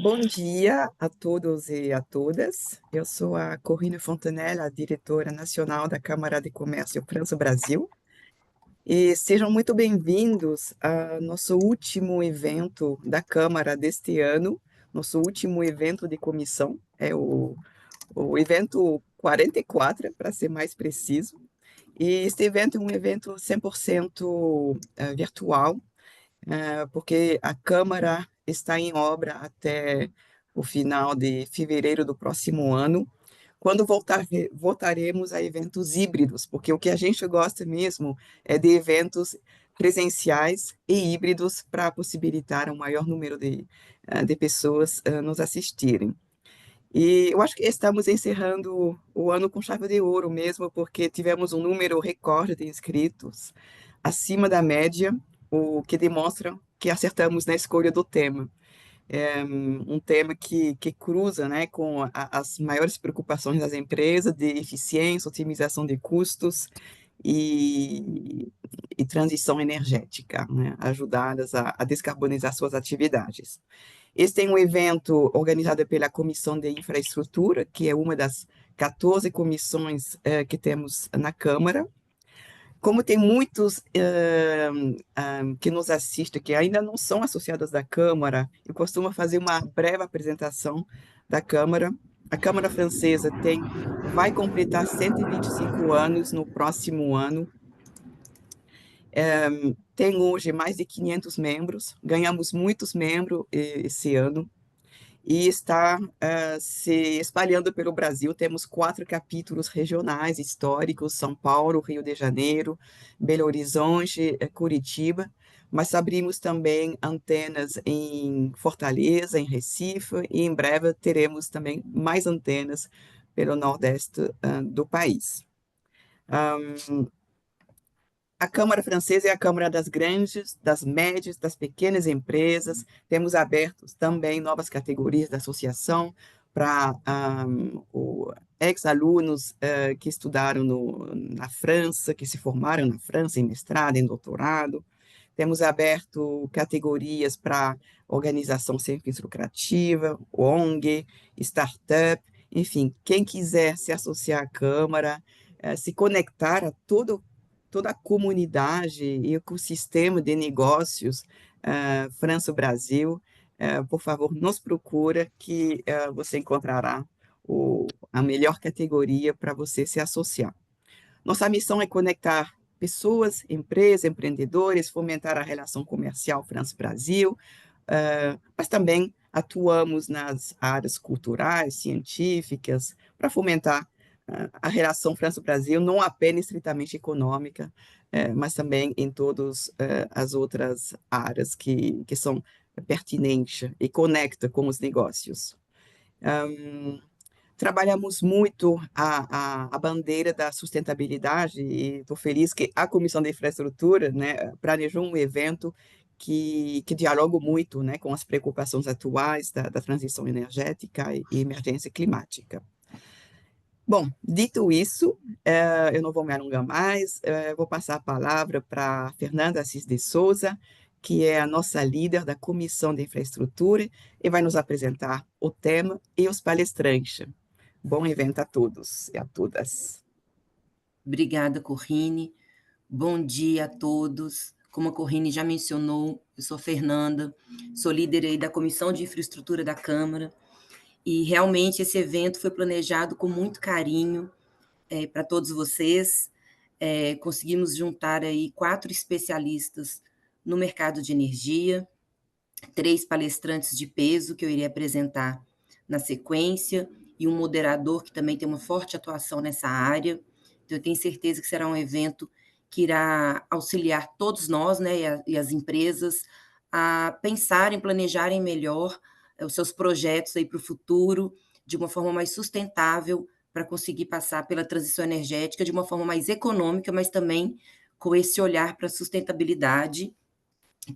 Bom dia a todos e a todas. Eu sou a Corrine Fontanella, a diretora nacional da Câmara de Comércio França-Brasil, e sejam muito bem-vindos ao nosso último evento da Câmara deste ano, nosso último evento de comissão, é o evento 44, para ser mais preciso. E este evento é um evento 100% virtual, porque a Câmara está em obra até o final de fevereiro do próximo ano, quando voltaremos a eventos híbridos, porque o que a gente gosta mesmo é de eventos presenciais e híbridos para possibilitar um maior número de pessoas nos assistirem. E eu acho que estamos encerrando o ano com chave de ouro mesmo, porque tivemos um número recorde de inscritos, acima da média, o que demonstra que acertamos na escolha do tema. É um tema que cruza, né, com as maiores preocupações das empresas de eficiência, otimização de custos e, e transição energética, né, ajudadas a descarbonizar suas atividades. Este é um evento organizado pela Comissão de Infraestrutura, que é uma das 14 comissões que temos na Câmara. Como tem muitos que nos assistem que ainda não são associados da Câmara, eu costumo fazer uma breve apresentação da Câmara. A Câmara Francesa vai completar 125 anos no próximo ano. Tem hoje mais de 500 membros, ganhamos muitos membros esse ano, e está se espalhando pelo Brasil. Temos 4 capítulos regionais históricos: São Paulo, Rio de Janeiro, Belo Horizonte, Curitiba, mas abrimos também antenas em Fortaleza, em Recife, e em breve teremos também mais antenas pelo nordeste do país. A Câmara Francesa é a Câmara das grandes, das médias, das pequenas empresas. Temos abertos também novas categorias da associação para ex-alunos que estudaram na França, que se formaram na França em mestrado, em doutorado. Temos aberto categorias para organização sem fins lucrativa, ONG, startup, enfim, quem quiser se associar à Câmara, se conectar a toda a comunidade e ecossistema de negócios França-Brasil, por favor, nos procura que você encontrará a melhor categoria para você se associar. Nossa missão é conectar pessoas, empresas, empreendedores, fomentar a relação comercial França-Brasil, mas também atuamos nas áreas culturais, científicas, para fomentar a relação França-Brasil, não apenas estritamente econômica, mas também em todas as outras áreas que são pertinentes e conectam com os negócios. Trabalhamos muito a bandeira da sustentabilidade, e estou feliz que a Comissão de Infraestrutura, né, planejou um evento que dialoga muito, né, com as preocupações atuais da transição energética e emergência climática. Bom, dito isso, eu não vou me alongar mais, vou passar a palavra para Fernanda Assis de Souza, que é a nossa líder da Comissão de Infraestrutura, e vai nos apresentar o tema e os palestrantes. Bom evento a todos e a todas. Obrigada, Corrine. Bom dia a todos. Como a Corrine já mencionou, eu sou Fernanda, sou líder aí da Comissão de Infraestrutura da Câmara, e realmente esse evento foi planejado com muito carinho para todos vocês. Conseguimos juntar aí 4 especialistas no mercado de energia, 3 palestrantes de peso que eu irei apresentar na sequência, e um moderador que também tem uma forte atuação nessa área. Então, eu tenho certeza que será um evento que irá auxiliar todos nós, né, e as empresas a pensarem, planejarem melhor os seus projetos para o futuro, de uma forma mais sustentável, para conseguir passar pela transição energética de uma forma mais econômica, mas também com esse olhar para a sustentabilidade.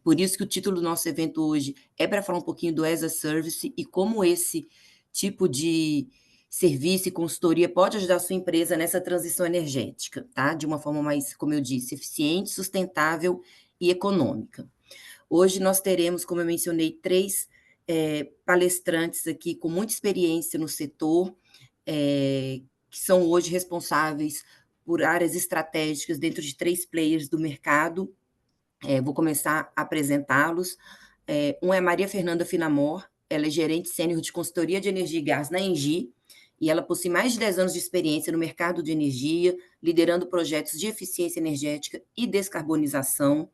Por isso que o título do nosso evento hoje é para falar um pouquinho do as a Service e como esse tipo de serviço e consultoria pode ajudar a sua empresa nessa transição energética, tá? De uma forma mais, como eu disse, eficiente, sustentável e econômica. Hoje nós teremos, como eu mencionei, 3 palestrantes aqui com muita experiência no setor, que são hoje responsáveis por áreas estratégicas dentro de 3 players do mercado. Vou começar a apresentá-los. Um é Maria Fernanda Finamor, ela é gerente sênior de consultoria de energia e gás na Engie, e ela possui mais de 10 anos de experiência no mercado de energia, liderando projetos de eficiência energética e descarbonização.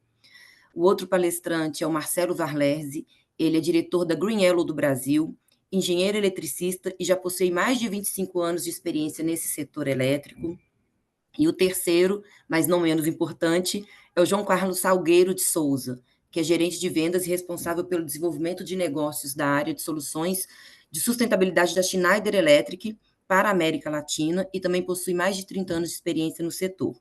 O outro palestrante é o Marcelo Varlese, ele é diretor da Green Yellow do Brasil, engenheiro eletricista e já possui mais de 25 anos de experiência nesse setor elétrico. E o terceiro, mas não menos importante, é o João Carlos Salgueiro de Souza, que é gerente de vendas e responsável pelo desenvolvimento de negócios da área de soluções de sustentabilidade da Schneider Electric para a América Latina e também possui mais de 30 anos de experiência no setor.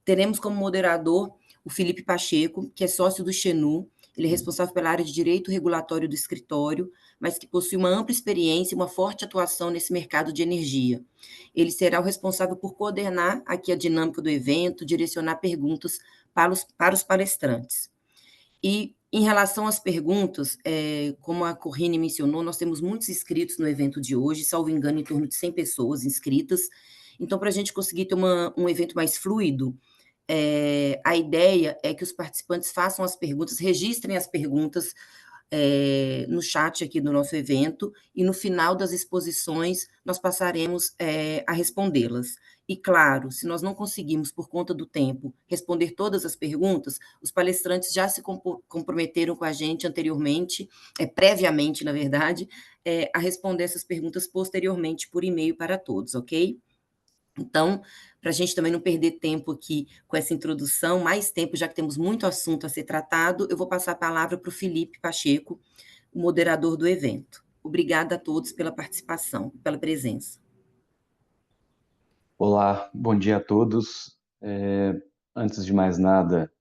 Teremos como moderador o Felipe Pacheco, que é sócio do Xenu. Ele é responsável pela área de direito regulatório do escritório, mas que possui uma ampla experiência e uma forte atuação nesse mercado de energia. Ele será o responsável por coordenar aqui a dinâmica do evento, direcionar perguntas para os palestrantes. E em relação às perguntas, como a Corrine mencionou, nós temos muitos inscritos no evento de hoje, salvo engano, em torno de 100 pessoas inscritas. Então, para a gente conseguir ter um evento mais fluido, a ideia é que os participantes façam as perguntas, registrem as perguntas no chat aqui do nosso evento, e no final das exposições nós passaremos a respondê-las. E, claro, se nós não conseguimos, por conta do tempo, responder todas as perguntas, os palestrantes já se comprometeram com a gente anteriormente, previamente, na verdade, a responder essas perguntas posteriormente por e-mail para todos, ok? Então, para a gente também não perder tempo aqui com essa introdução, mais tempo, já que temos muito assunto a ser tratado, eu vou passar a palavra para o Felipe Pacheco, o moderador do evento. Obrigada a todos pela participação, pela presença. Olá, bom dia a todos. Antes de mais nada,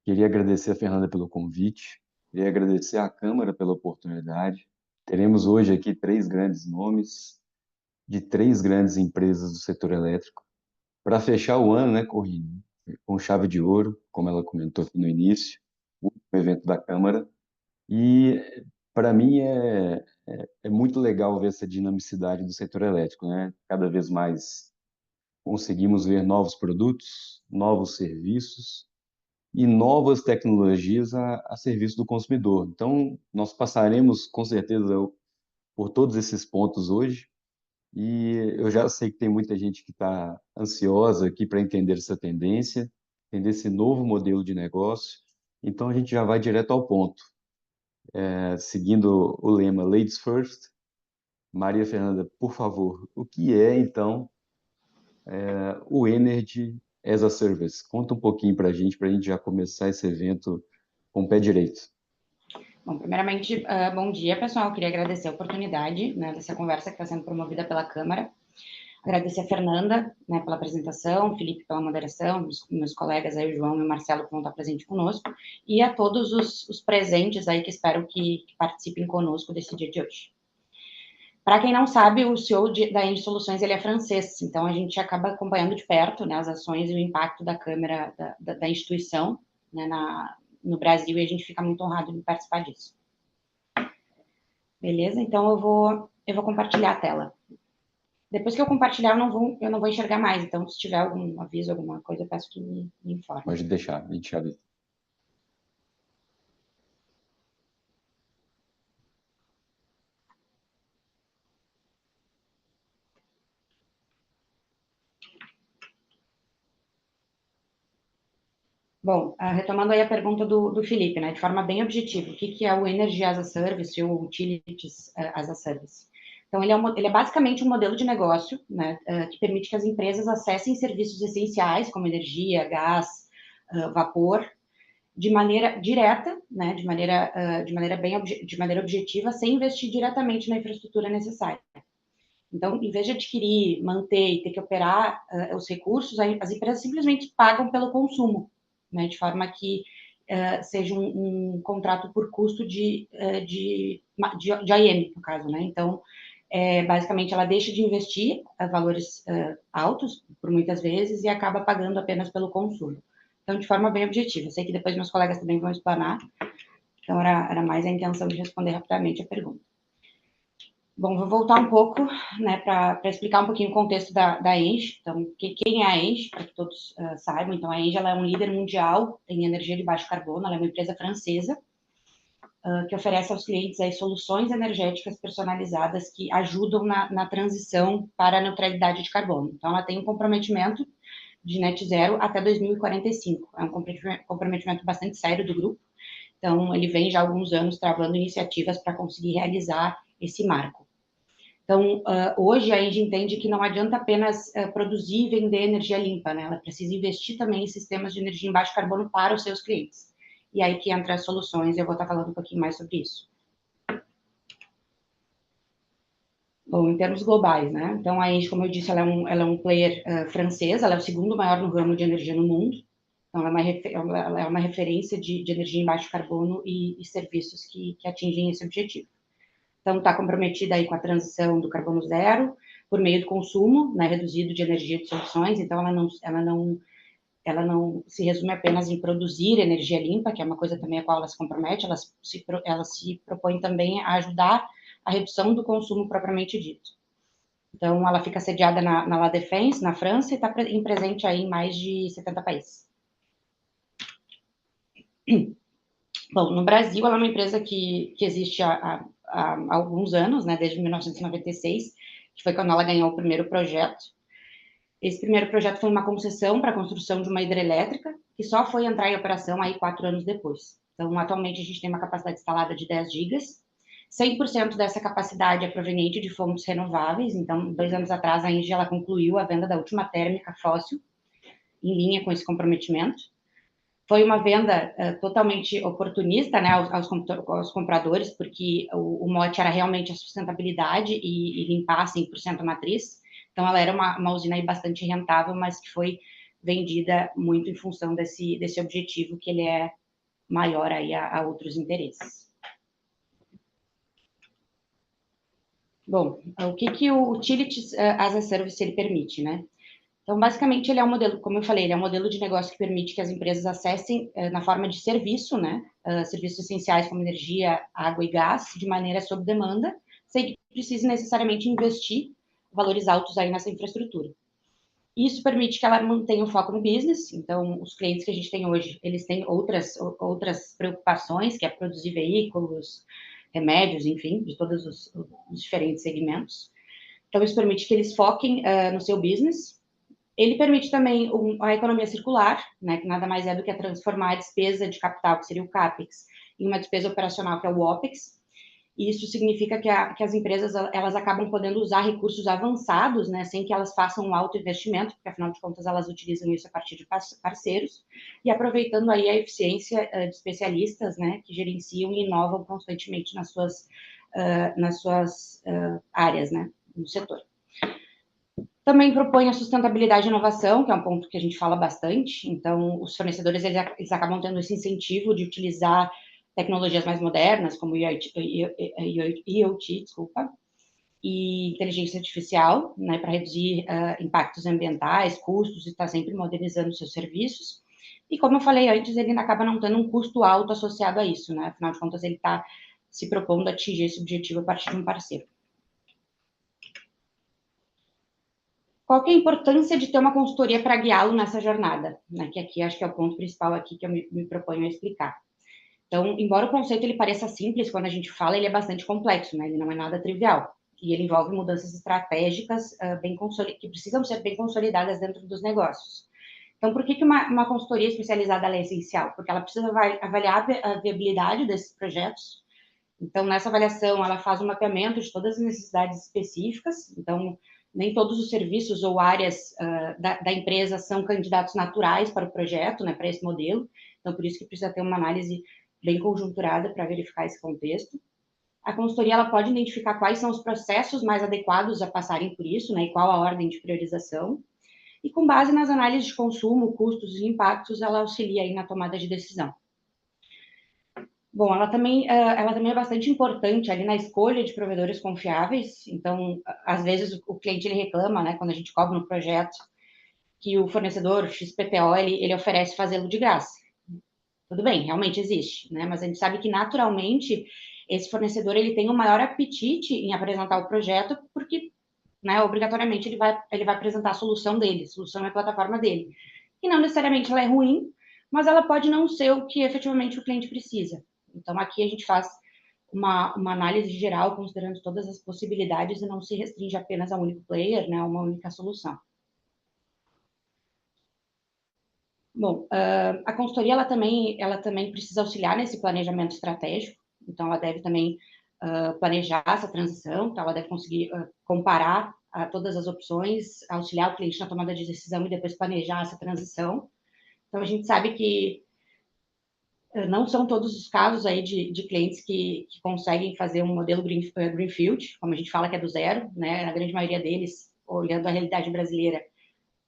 queria agradecer a Fernanda pelo convite, queria agradecer à Câmara pela oportunidade. Teremos hoje aqui 3 grandes nomes de 3 grandes empresas do setor elétrico para fechar o ano, né, Corrine? Com chave de ouro, como ela comentou aqui no início, o último evento da Câmara. E para mim é muito legal ver essa dinamicidade do setor elétrico, né? Cada vez mais conseguimos ver novos produtos, novos serviços e novas tecnologias a serviço do consumidor. Então, nós passaremos com certeza por todos esses pontos hoje, e eu já sei que tem muita gente que está ansiosa aqui para entender essa tendência, entender esse novo modelo de negócio. Então, a gente já vai direto ao ponto, seguindo o lema Ladies First. Maria Fernanda, por favor, o que é, então, o Energy as a Service? Conta um pouquinho para a gente já começar esse evento com o pé direito. Bom, primeiramente, bom dia, pessoal. Eu queria agradecer a oportunidade, né, dessa conversa que está sendo promovida pela Câmara. Agradecer a Fernanda, né, pela apresentação, Felipe pela moderação, meus colegas aí, o João e o Marcelo, que vão estar presentes conosco, e a todos os presentes aí que espero que participem conosco desse dia de hoje. Para quem não sabe, o CEO da Engie Soluções, ele é francês, então a gente acaba acompanhando de perto, né, as ações e o impacto da Câmara, da instituição, né, no Brasil, e a gente fica muito honrado de participar disso. Beleza? Então eu vou compartilhar a tela. Depois que eu compartilhar, eu não vou enxergar mais, então se tiver algum aviso, alguma coisa, eu peço que me informe. Pode deixar, a gente avisa. Bom, retomando aí a pergunta do Felipe, né, de forma bem objetiva, o que é o Energy as a Service ou Utilities as a Service? Então, ele é basicamente um modelo de negócio, né, que permite que as empresas acessem serviços essenciais, como energia, gás, vapor, de maneira direta, né, de maneira objetiva, sem investir diretamente na infraestrutura necessária. Então, em vez de adquirir, manter e ter que operar os recursos, as empresas simplesmente pagam pelo consumo, né, de forma que seja um contrato por custo de IM, no caso, né? Então, basicamente, ela deixa de investir a valores altos, por muitas vezes, e acaba pagando apenas pelo consumo. Então, de forma bem objetiva. Eu sei que depois meus colegas também vão explanar, Então, era mais a intenção de responder rapidamente a pergunta. Bom, vou voltar um pouco, né, para explicar um pouquinho o contexto da Engie. Então, quem é a Engie, para que todos saibam. Então, a Engie ela é um líder mundial em energia de baixo carbono, ela é uma empresa francesa, que oferece aos clientes aí soluções energéticas personalizadas que ajudam na transição para a neutralidade de carbono. Então, ela tem um comprometimento de net zero até 2045. É um comprometimento bastante sério do grupo. Então, ele vem já há alguns anos travando iniciativas para conseguir realizar esse marco. Então, hoje a Engie entende que não adianta apenas produzir e vender energia limpa, né? Ela precisa investir também em sistemas de energia em baixo carbono para os seus clientes. E aí que entra as soluções, eu vou estar falando um pouquinho mais sobre isso. Bom, em termos globais, né? Então, a Engie, como eu disse, ela é um player francês, ela é o segundo maior no ramo de energia no mundo. Então, ela é uma referência de energia em baixo carbono e serviços que atingem esse objetivo. Então, está comprometida aí com a transição do carbono zero por meio do consumo, né, reduzido de energia de soluções. Então, ela não se resume apenas em produzir energia limpa, que é uma coisa também a qual ela se compromete, ela se propõe também a ajudar a redução do consumo propriamente dito. Então, ela fica sediada na La Défense, na França, e está presente aí em mais de 70 países. Bom, no Brasil, ela é uma empresa que existe há alguns anos, né, desde 1996, que foi quando ela ganhou o primeiro projeto. Esse primeiro projeto foi uma concessão para a construção de uma hidrelétrica, que só foi entrar em operação aí 4 anos depois. Então, atualmente, a gente tem uma capacidade instalada de 10 gigas. 100% dessa capacidade é proveniente de fontes renováveis. Então, 2 anos atrás, a Engie ela concluiu a venda da última térmica fóssil, em linha com esse comprometimento. Foi uma venda totalmente oportunista, né, aos compradores, porque o mote era realmente a sustentabilidade e limpar 100% a matriz. Então, ela era uma usina aí bastante rentável, mas que foi vendida muito em função desse objetivo, que ele é maior aí a outros interesses. Bom, o que o Utilities as a Service ele permite, né? Então, basicamente, ele é um modelo, como eu falei, ele é um modelo de negócio que permite que as empresas acessem na forma de serviço, né? Serviços essenciais como energia, água e gás, de maneira sob demanda, sem que precise necessariamente investir valores altos aí nessa infraestrutura. Isso permite que ela mantenha o foco no business. Então, os clientes que a gente tem hoje, eles têm outras preocupações, que é produzir veículos, remédios, enfim, de todos os diferentes segmentos. Então, isso permite que eles foquem no seu business. Ele permite também a economia circular, né, que nada mais é do que transformar a despesa de capital, que seria o CAPEX, em uma despesa operacional, que é o OPEX. E isso significa que as empresas elas acabam podendo usar recursos avançados, né, sem que elas façam um alto investimento, porque afinal de contas elas utilizam isso a partir de parceiros, e aproveitando aí a eficiência de especialistas, né, que gerenciam e inovam constantemente nas suas áreas, né, no setor. Também propõe a sustentabilidade e inovação, que é um ponto que a gente fala bastante. Então, os fornecedores eles acabam tendo esse incentivo de utilizar tecnologias mais modernas, como IoT, e inteligência artificial, né, para reduzir impactos ambientais, custos, e estar sempre modernizando seus serviços. E como eu falei antes, ele acaba não tendo um custo alto associado a isso, né? Afinal de contas, ele está se propondo a atingir esse objetivo a partir de um parceiro. Qual que é a importância de ter uma consultoria para guiá-lo nessa jornada? Né? Que aqui acho que é o ponto principal aqui que eu me proponho a explicar. Então, embora o conceito ele pareça simples, quando a gente fala, ele é bastante complexo, né? Ele não é nada trivial. E ele envolve mudanças estratégicas que precisam ser bem consolidadas dentro dos negócios. Então, por que uma consultoria especializada é essencial? Porque ela precisa avaliar a viabilidade desses projetos. Então, nessa avaliação, ela faz um mapeamento de todas as necessidades específicas. Então, nem todos os serviços ou áreas da empresa são candidatos naturais para o projeto, né, para esse modelo. Então, por isso que precisa ter uma análise bem conjunturada para verificar esse contexto. A consultoria ela pode identificar quais são os processos mais adequados a passarem por isso, né, e qual a ordem de priorização. E com base nas análises de consumo, custos e impactos, ela auxilia aí na tomada de decisão. Bom, ela também é bastante importante ali na escolha de provedores confiáveis. Então, às vezes o cliente ele reclama, né, quando a gente cobra no projeto, que o fornecedor XPTO ele oferece fazê-lo de graça. Tudo bem, realmente existe, né? Mas a gente sabe que, naturalmente, esse fornecedor ele tem um maior apetite em apresentar o projeto, porque, né, obrigatoriamente ele vai apresentar a solução dele, a solução é a plataforma dele. E não necessariamente ela é ruim, mas ela pode não ser o que efetivamente o cliente precisa. Então, aqui a gente faz uma análise geral, considerando todas as possibilidades e não se restringe apenas a um único player, né, a uma única solução. Bom, a consultoria ela também precisa auxiliar nesse planejamento estratégico, então ela deve também planejar essa transição, então ela deve conseguir comparar todas as opções, auxiliar o cliente na tomada de decisão e depois planejar essa transição. Então a gente sabe que não são todos os casos aí de clientes que conseguem fazer um modelo greenfield, como a gente fala que é do zero, né? A grande maioria deles, olhando a realidade brasileira,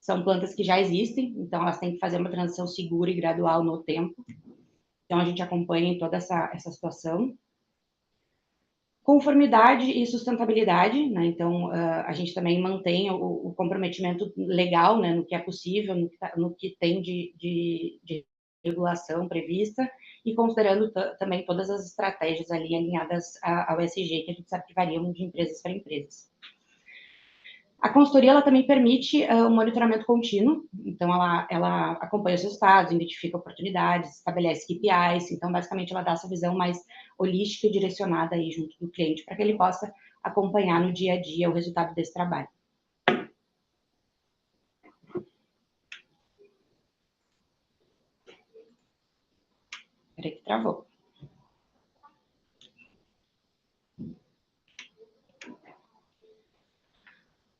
são plantas que já existem, então elas têm que fazer uma transição segura e gradual no tempo. Então a gente acompanha toda essa situação. Conformidade e sustentabilidade, né? Então a gente também mantém o comprometimento legal, né? No que é possível, no que tem de regulação prevista e considerando também todas as estratégias ali alinhadas ao ESG, que a gente sabe que variam de empresas para empresas. A consultoria ela também permite o monitoramento contínuo, então ela acompanha os resultados, identifica oportunidades, estabelece KPIs, então basicamente ela dá essa visão mais holística e direcionada aí junto do cliente, para que ele possa acompanhar no dia a dia o resultado desse trabalho. Peraí que travou.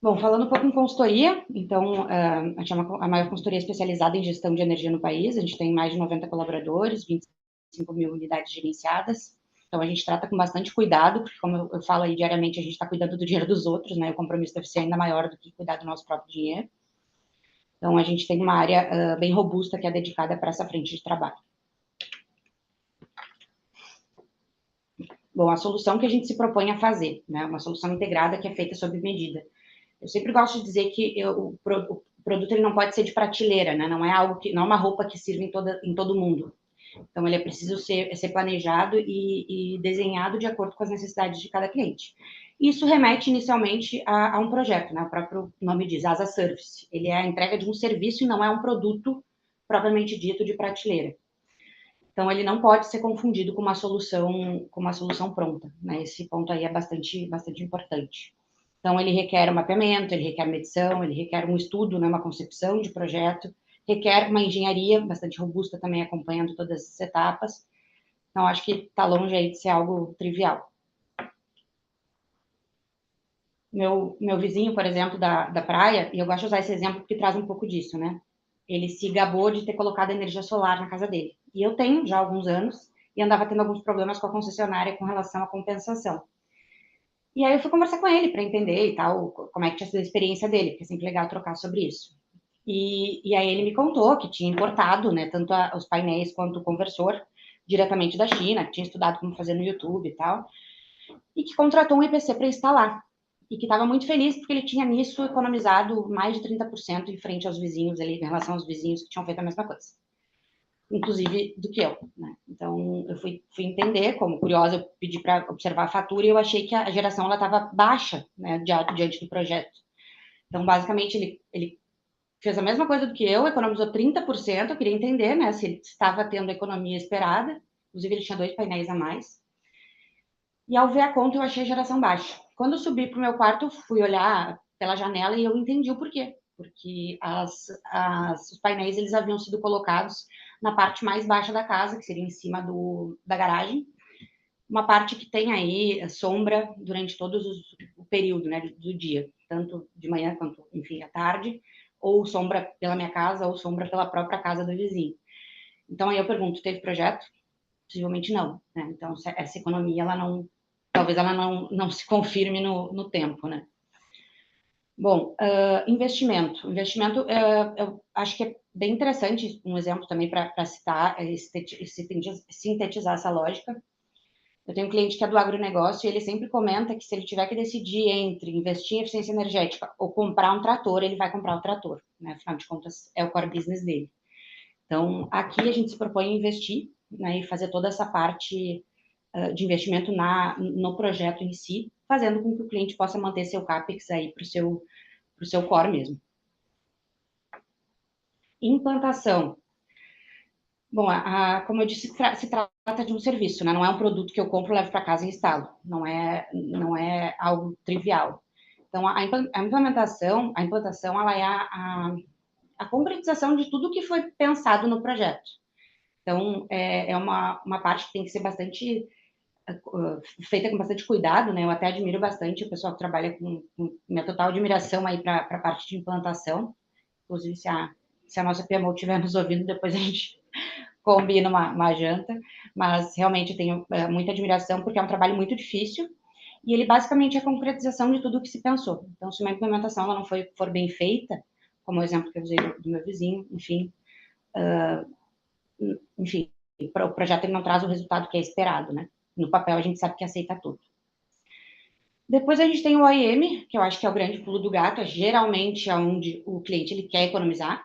Bom, falando um pouco em consultoria, então, a gente é a maior consultoria especializada em gestão de energia no país, a gente tem mais de 90 colaboradores, 25 mil unidades gerenciadas, então a gente trata com bastante cuidado, porque como eu falo aí diariamente, a gente está cuidando do dinheiro dos outros, né, o compromisso deve ser ainda maior do que cuidar do nosso próprio dinheiro. Então, a gente tem uma área bem robusta que é dedicada para essa frente de trabalho. Bom, a solução que a gente se propõe a fazer, né, uma solução integrada que é feita sob medida. Eu sempre gosto de dizer que o produto ele não pode ser de prateleira, né? Não é algo que, não é uma roupa que sirva em todo mundo. Então ele é preciso ser planejado e desenhado de acordo com as necessidades de cada cliente. Isso remete inicialmente a um projeto, né? O próprio nome diz, as a service. Ele é a entrega de um serviço e não é um produto propriamente dito de prateleira. Então ele não pode ser confundido com uma solução pronta, né? Esse ponto aí é bastante importante. Então, ele requer um mapeamento, ele requer medição, ele requer um estudo, né, uma concepção de projeto, requer uma engenharia bastante robusta também acompanhando todas essas etapas. Então, acho que está longe aí de ser algo trivial. Meu vizinho, por exemplo, da praia, e eu gosto de usar esse exemplo porque traz um pouco disso, né? Ele se gabou de ter colocado energia solar na casa dele. E eu tenho já há alguns anos, e andava tendo alguns problemas com a concessionária com relação à compensação. E aí eu fui conversar com ele para entender e tal, como é que tinha sido a experiência dele, porque é sempre legal trocar sobre isso. E aí ele me contou que tinha importado, né, tanto os painéis quanto o conversor diretamente da China, que tinha estudado como fazer no YouTube e tal, e que contratou um EPC para instalar. E que estava muito feliz porque ele tinha nisso economizado mais de 30% em frente aos vizinhos, ali, em relação aos vizinhos que tinham feito a mesma coisa. Inclusive do que eu, né? Então, eu fui entender, como curiosa, eu pedi para observar a fatura e eu achei que a geração ela estava baixa, né, diante do projeto. Então, basicamente, ele fez a mesma coisa do que eu, economizou 30%, eu queria entender, né, se ele estava tendo a economia esperada, inclusive ele tinha 2 painéis a mais. E ao ver a conta, eu achei a geração baixa. Quando eu subi para o meu quarto, eu fui olhar pela janela e eu entendi o porquê. Porque os painéis eles haviam sido colocados na parte mais baixa da casa, que seria em cima da garagem, uma parte que tem aí sombra durante todo o período, né, do dia, tanto de manhã quanto, enfim, à tarde, ou sombra pela minha casa, ou sombra pela própria casa do vizinho. Então aí eu pergunto, teve projeto? Possivelmente não, né? Então essa economia, talvez ela não se confirme no tempo, né? Bom, investimento. Investimento, eu acho que é bem interessante, um exemplo também para citar, sintetizar essa lógica. Eu tenho um cliente que é do agronegócio e ele sempre comenta que se ele tiver que decidir entre investir em eficiência energética ou comprar um trator, ele vai comprar o trator, né? Afinal de contas, é o core business dele. Então, aqui a gente se propõe a investir né, e fazer toda essa parte de investimento no projeto em si, fazendo com que o cliente possa manter seu CAPEX aí para o seu core mesmo. Implantação. Bom, como eu disse, se trata de um serviço, né? Não é um produto que eu compro, levo para casa e instalo. Não é algo trivial. Então, a implantação, ela é a concretização de tudo que foi pensado no projeto. Então, é uma parte que tem que ser bastante feita com bastante cuidado, né? Eu até admiro bastante o pessoal que trabalha com minha total admiração aí para a parte de implantação. Inclusive, se a nossa PMO estiver nos ouvindo, depois a gente combina uma janta, mas realmente eu tenho muita admiração, porque é um trabalho muito difícil, e ele basicamente é a concretização de tudo o que se pensou. Então, se uma implementação ela não for bem feita, como o exemplo que eu usei do meu vizinho, enfim, o projeto ele não traz o resultado que é esperado, né? No papel a gente sabe que aceita tudo. Depois a gente tem o OIM, que eu acho que é o grande pulo do gato, é geralmente onde o cliente ele quer economizar,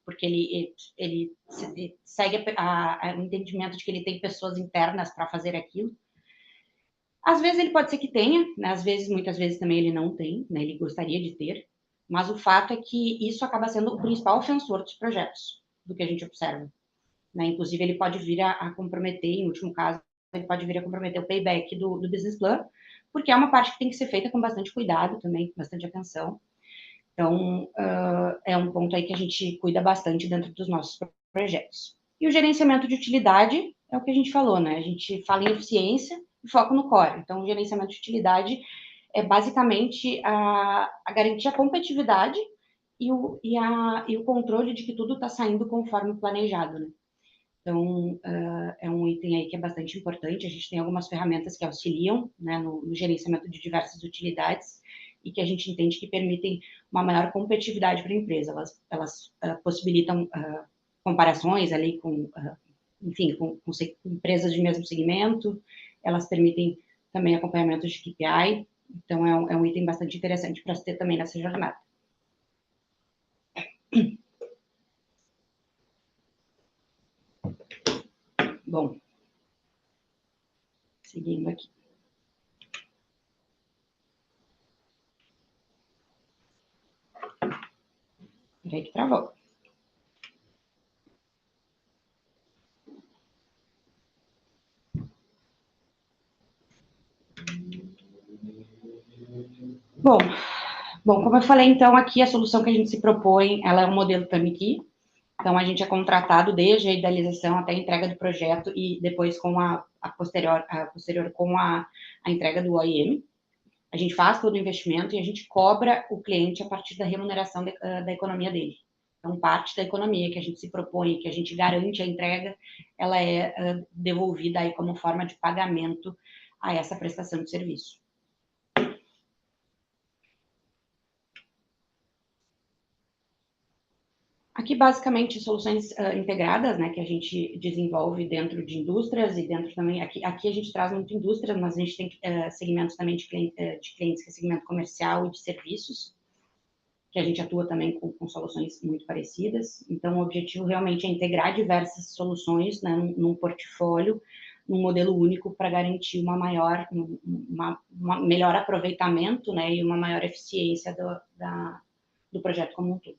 porque ele segue o entendimento de que ele tem pessoas internas para fazer aquilo. Às vezes ele pode ser que tenha, né? Às vezes, muitas vezes também ele não tem, né? Ele gostaria de ter, mas o fato é que isso acaba sendo o principal ofensor dos projetos, do que a gente observa, né? Inclusive ele pode vir a comprometer, em último caso, ele pode vir a comprometer o payback do business plan, porque é uma parte que tem que ser feita com bastante cuidado também, com bastante atenção. Então, é um ponto aí que a gente cuida bastante dentro dos nossos projetos. E o gerenciamento de utilidade é o que a gente falou, né? A gente fala em eficiência e foco no core. Então, o gerenciamento de utilidade é basicamente a garantir a competitividade e o controle de que tudo está saindo conforme planejado, né? Então, é um item aí que é bastante importante. A gente tem algumas ferramentas que auxiliam, né, no gerenciamento de diversas utilidades e que a gente entende que permitem uma maior competitividade para a empresa. Elas possibilitam comparações ali enfim, com empresas de mesmo segmento. Elas permitem também acompanhamento de KPI. Então, é um item bastante interessante para se ter também nessa jornada. Bom, seguindo aqui. Peraí que travou. Bom, como eu falei, então, aqui a solução que a gente se propõe, ela é um modelo turnkey. Então, a gente é contratado desde a idealização até a entrega do projeto e depois com a posterior com a entrega do OIM. A gente faz todo o investimento e a gente cobra o cliente a partir da remuneração da economia dele. Então, parte da economia que a gente se propõe, que a gente garante a entrega, ela é devolvida aí como forma de pagamento a essa prestação de serviço. Aqui, basicamente, soluções integradas, né, que a gente desenvolve dentro de indústrias e dentro também, aqui a gente traz muito indústria, mas a gente tem segmentos também de clientes, que é segmento comercial e de serviços, que a gente atua também com soluções muito parecidas. Então, o objetivo realmente é integrar diversas soluções, né, num portfólio, num modelo único para garantir uma melhor aproveitamento, né, e uma maior eficiência do projeto como um todo.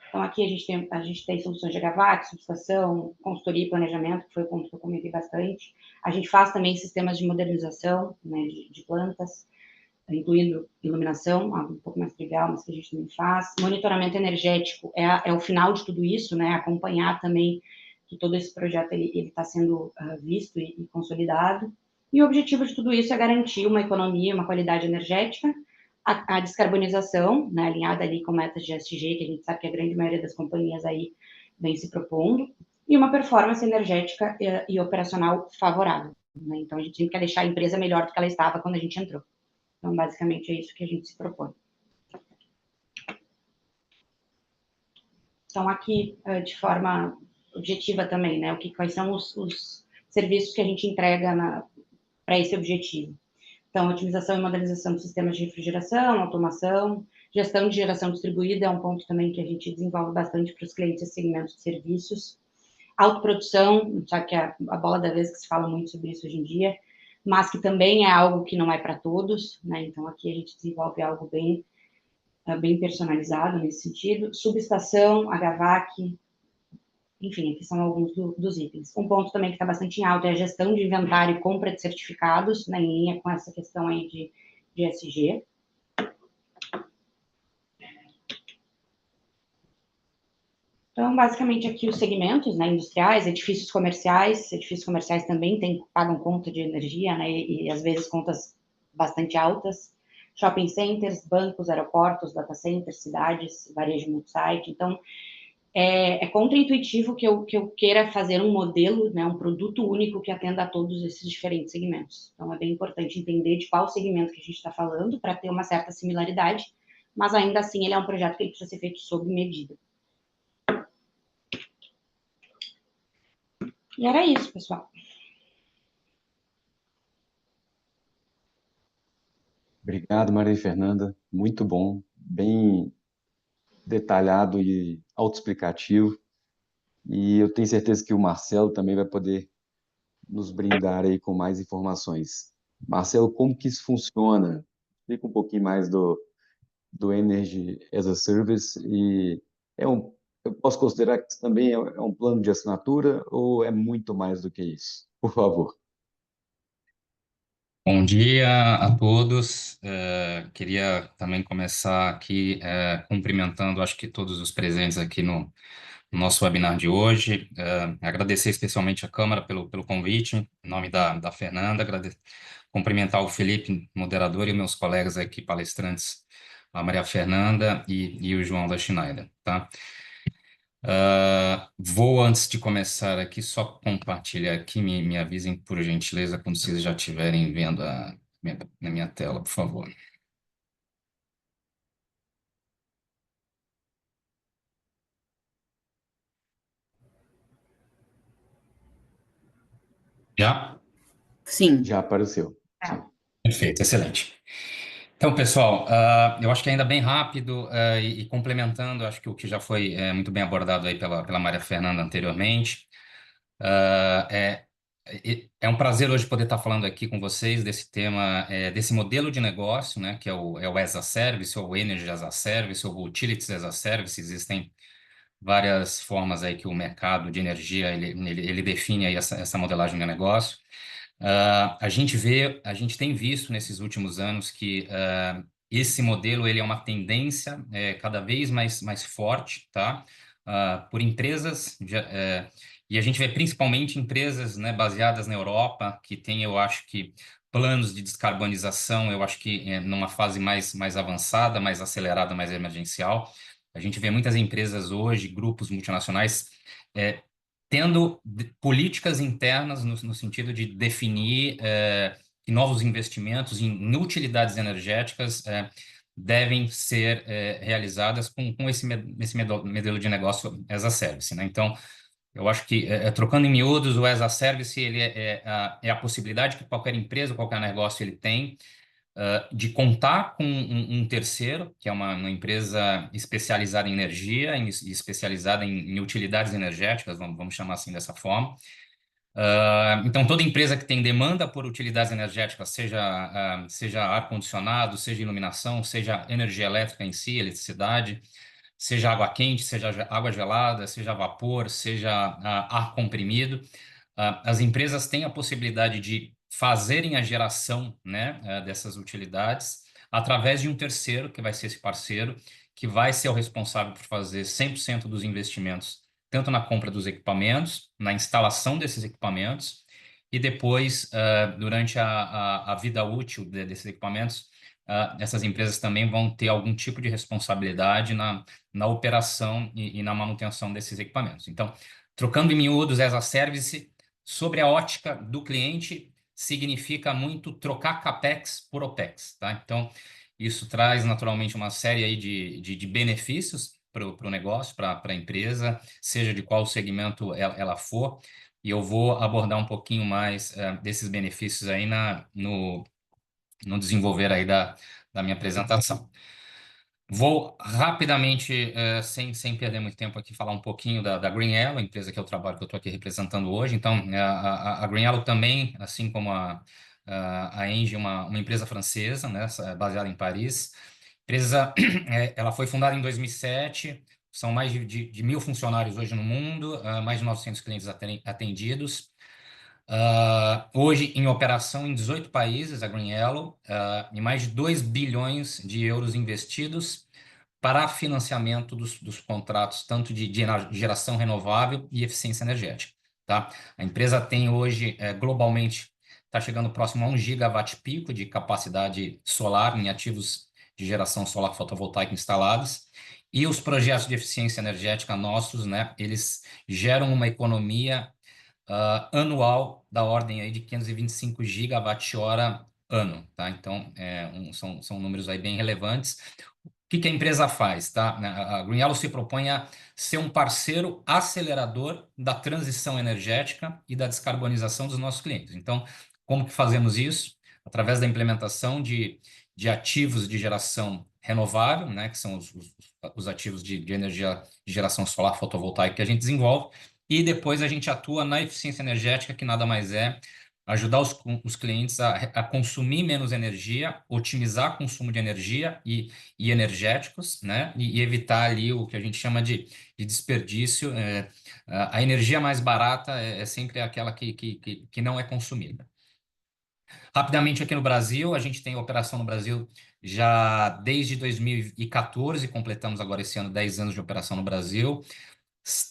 Então, aqui a gente tem soluções de HVAC, subestação, consultoria e planejamento, que foi o ponto que eu comentei bastante. A gente faz também sistemas de modernização, né, de plantas, incluindo iluminação, algo um pouco mais trivial, mas que a gente também faz. Monitoramento energético é o final de tudo isso, né, acompanhar também que todo esse projeto ele está sendo visto e consolidado. E o objetivo de tudo isso é garantir uma economia, uma qualidade energética, a descarbonização, né, alinhada ali com metas de ESG, que a gente sabe que a grande maioria das companhias aí vem se propondo, e uma performance energética e operacional favorável, né? Então, a gente sempre quer deixar a empresa melhor do que ela estava quando a gente entrou. Então, basicamente, é isso que a gente se propõe. Então, aqui, de forma objetiva também, né, quais são os serviços que a gente entrega para esse objetivo. Então, otimização e modernização de sistemas de refrigeração, automação, gestão de geração distribuída é um ponto também que a gente desenvolve bastante para os clientes e segmentos de serviços. autoprodução, sabe que é a bola da vez que se fala muito sobre isso hoje em dia, mas que também é algo que não é para todos, né? Então aqui a gente desenvolve algo bem personalizado nesse sentido. Subestação, HVAC, enfim, aqui são alguns dos itens. Um ponto também que está bastante em alta é a gestão de inventário e compra de certificados, né, em linha com essa questão aí de ESG. Então, basicamente, aqui os segmentos, né, industriais, edifícios comerciais também pagam conta de energia, né, e às vezes contas bastante altas. Shopping centers, bancos, aeroportos, data centers, cidades, varejo multi-site. Então, é contraintuitivo que eu queira fazer um modelo, né, um produto único que atenda a todos esses diferentes segmentos. Então, é bem importante entender de qual segmento que a gente está falando para ter uma certa similaridade, mas ainda assim ele é um projeto que ele precisa ser feito sob medida. E era isso, pessoal. Obrigado, Maria Fernanda. Muito bom, bem detalhado e autoexplicativo. E eu tenho certeza que o Marcelo também vai poder nos brindar aí com mais informações. Marcelo, como que isso funciona? Explica um pouquinho mais do Energy as a Service e eu posso considerar que isso também é um plano de assinatura ou é muito mais do que isso? Por favor. Bom dia a todos. Queria também começar aqui cumprimentando, acho que todos os presentes aqui no nosso webinar de hoje. Agradecer especialmente a Câmara pelo convite, em nome da Fernanda, cumprimentar o Felipe, moderador, e meus colegas aqui, palestrantes, a Maria Fernanda e o João da Schneider, tá? Vou, antes de começar aqui, só compartilhar aqui, me avisem, por gentileza, quando vocês já estiverem vendo na minha tela, por favor. Já? Sim. Já apareceu. Sim. Perfeito, excelente. Então, pessoal, eu acho que ainda bem rápido e complementando, acho que o que já foi muito bem abordado aí pela Maria Fernanda anteriormente. É um prazer hoje poder estar falando aqui com vocês desse tema, desse modelo de negócio, né, que é o as a Service, ou o Energy as a Service, ou o Utilities as a Service. Existem várias formas aí que o mercado de energia ele define aí essa modelagem de negócio. A gente tem visto nesses últimos anos que esse modelo ele é uma tendência cada vez mais forte, tá? Por empresas e a gente vê principalmente empresas, né, baseadas na Europa que têm, eu acho que, planos de descarbonização, eu acho que numa fase mais avançada, mais acelerada, mais emergencial. A gente vê muitas empresas hoje, grupos multinacionais, tendo políticas internas no sentido de definir que novos investimentos em utilidades energéticas devem ser realizadas com esse modelo de negócio as a service, né? Então, eu acho que, trocando em miúdos, o as a service ele é a possibilidade que qualquer empresa, qualquer negócio ele tem de contar com um terceiro, que é uma empresa especializada em energia e especializada em utilidades energéticas, vamos chamar assim dessa forma. Então, toda empresa que tem demanda por utilidades energéticas, seja ar-condicionado, seja iluminação, seja energia elétrica em si, eletricidade, seja água quente, seja água gelada, seja vapor, seja ar comprimido, as empresas têm a possibilidade de fazerem a geração, né, dessas utilidades através de um terceiro, que vai ser esse parceiro, que vai ser o responsável por fazer 100% dos investimentos, tanto na compra dos equipamentos, na instalação desses equipamentos, e depois, durante a vida útil desses equipamentos, essas empresas também vão ter algum tipo de responsabilidade na operação e na manutenção desses equipamentos. Então, trocando em miúdos, as a service, sobre a ótica do cliente, significa muito trocar CAPEX por OPEX, tá? Então, isso traz naturalmente uma série aí de benefícios para o negócio, para a empresa, seja de qual segmento ela for, e eu vou abordar um pouquinho mais desses benefícios aí no desenvolver aí da minha apresentação. Vou rapidamente, sem perder muito tempo aqui, falar um pouquinho da Green Yellow, a empresa que eu trabalho, que eu estou aqui representando hoje. Então, a Green Yellow também, assim como a Engie, uma empresa francesa, né, baseada em Paris. Empresa, ela foi fundada em 2007, são mais de 1.000 funcionários hoje no mundo, mais de 900 clientes atendidos. Hoje em operação em 18 países, a Green Yellow, e mais de 2 bilhões de euros investidos para financiamento dos contratos, tanto de geração renovável e eficiência energética. Tá? A empresa tem hoje, globalmente, está chegando próximo a 1 gigawatt-pico de capacidade solar em ativos de geração solar fotovoltaica instalados, e os projetos de eficiência energética nossos, né, eles geram uma economia anual da ordem aí de 525 gigawatt-hora ano, tá? Então, são números aí bem relevantes. O que a empresa faz, tá? A Green Yellow se propõe a ser um parceiro acelerador da transição energética e da descarbonização dos nossos clientes. Então, como que fazemos isso? Através da implementação de ativos de geração renovável, né, que são os ativos de energia de geração solar fotovoltaica que a gente desenvolve, e depois a gente atua na eficiência energética, que nada mais é ajudar os clientes a consumir menos energia, otimizar o consumo de energia e energéticos, né? E evitar ali o que a gente chama de desperdício. A energia mais barata é sempre aquela que não é consumida. Rapidamente aqui no Brasil, a gente tem operação no Brasil já desde 2014, completamos agora esse ano 10 anos de operação no Brasil.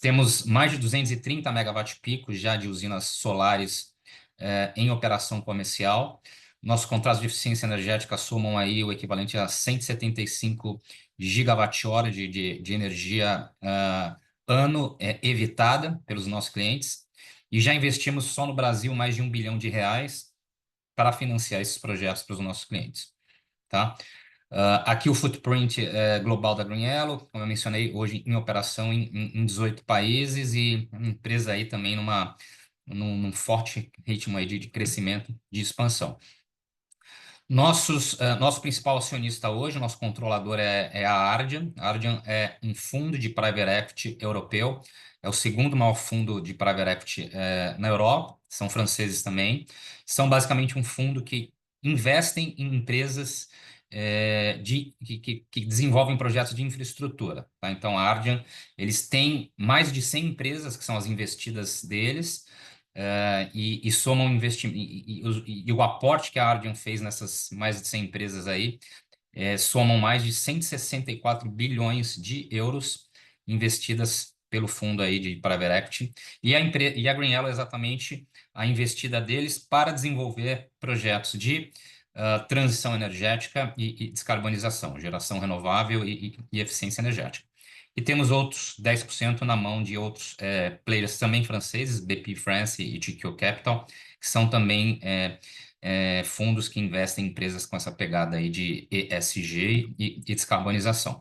Temos mais de 230 megawatt-picos já de usinas solares em operação comercial. Nossos contratos de eficiência energética somam aí o equivalente a 175 gigawatt-hora de energia ano evitada pelos nossos clientes. E já investimos só no Brasil mais de R$ 1 bilhão para financiar esses projetos para os nossos clientes. Tá? Aqui o footprint global da Green Yellow, como eu mencionei, hoje em operação em 18 países, e uma empresa aí também num forte ritmo aí de crescimento, de expansão. Nosso principal acionista hoje, nosso controlador é a Ardian. A Ardian é um fundo de private equity europeu, é o segundo maior fundo de private equity na Europa, são franceses também. São basicamente um fundo que investem em empresas que desenvolvem projetos de infraestrutura. Tá? Então, a Ardian, eles têm mais de 100 empresas que são as investidas deles, e somam investimento, e o aporte que a Ardian fez nessas mais de 100 empresas aí, somam mais de 164 bilhões de euros investidas pelo fundo aí de private equity, e a Green Yellow é exatamente a investida deles para desenvolver projetos de transição energética e descarbonização, geração renovável e eficiência energética. E temos outros 10% na mão de outros players também franceses, BP France e GQ Capital, que são também fundos que investem em empresas com essa pegada aí de ESG e descarbonização.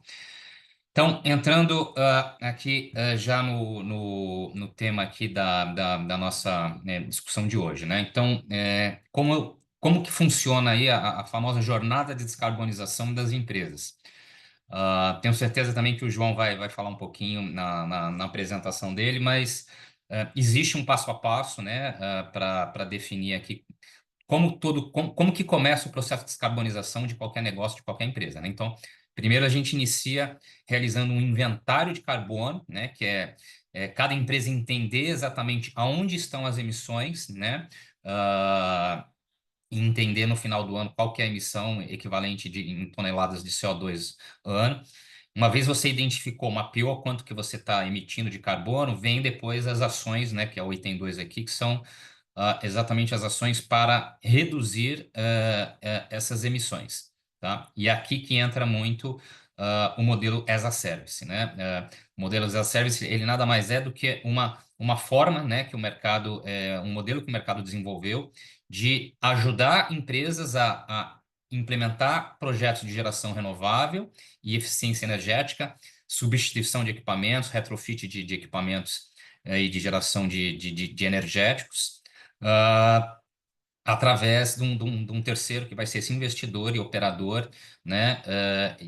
Então, entrando aqui já no tema aqui da nossa discussão de hoje, né? Então, como que funciona aí a famosa jornada de descarbonização das empresas? Tenho certeza também que o João vai falar um pouquinho na apresentação dele, mas existe um passo a passo, né, para definir aqui como que começa o processo de descarbonização de qualquer negócio, de qualquer empresa, né? Então, primeiro a gente inicia realizando um inventário de carbono, né, que é cada empresa entender exatamente aonde estão as emissões, né, e entender no final do ano qual que é a emissão equivalente em toneladas de CO2 ano. Uma vez você identificou, mapeou quanto que você está emitindo de carbono, vem depois as ações, né, que é o item 2 aqui, que são exatamente as ações para reduzir essas emissões. Tá? E aqui que entra muito o modelo as a service, né? O modelo as a service, ele nada mais é do que uma forma, né, que o mercado, um modelo que o mercado desenvolveu de ajudar empresas a implementar projetos de geração renovável e eficiência energética, substituição de equipamentos, retrofit de equipamentos e de geração de energéticos, através de um terceiro que vai ser esse investidor e operador, né,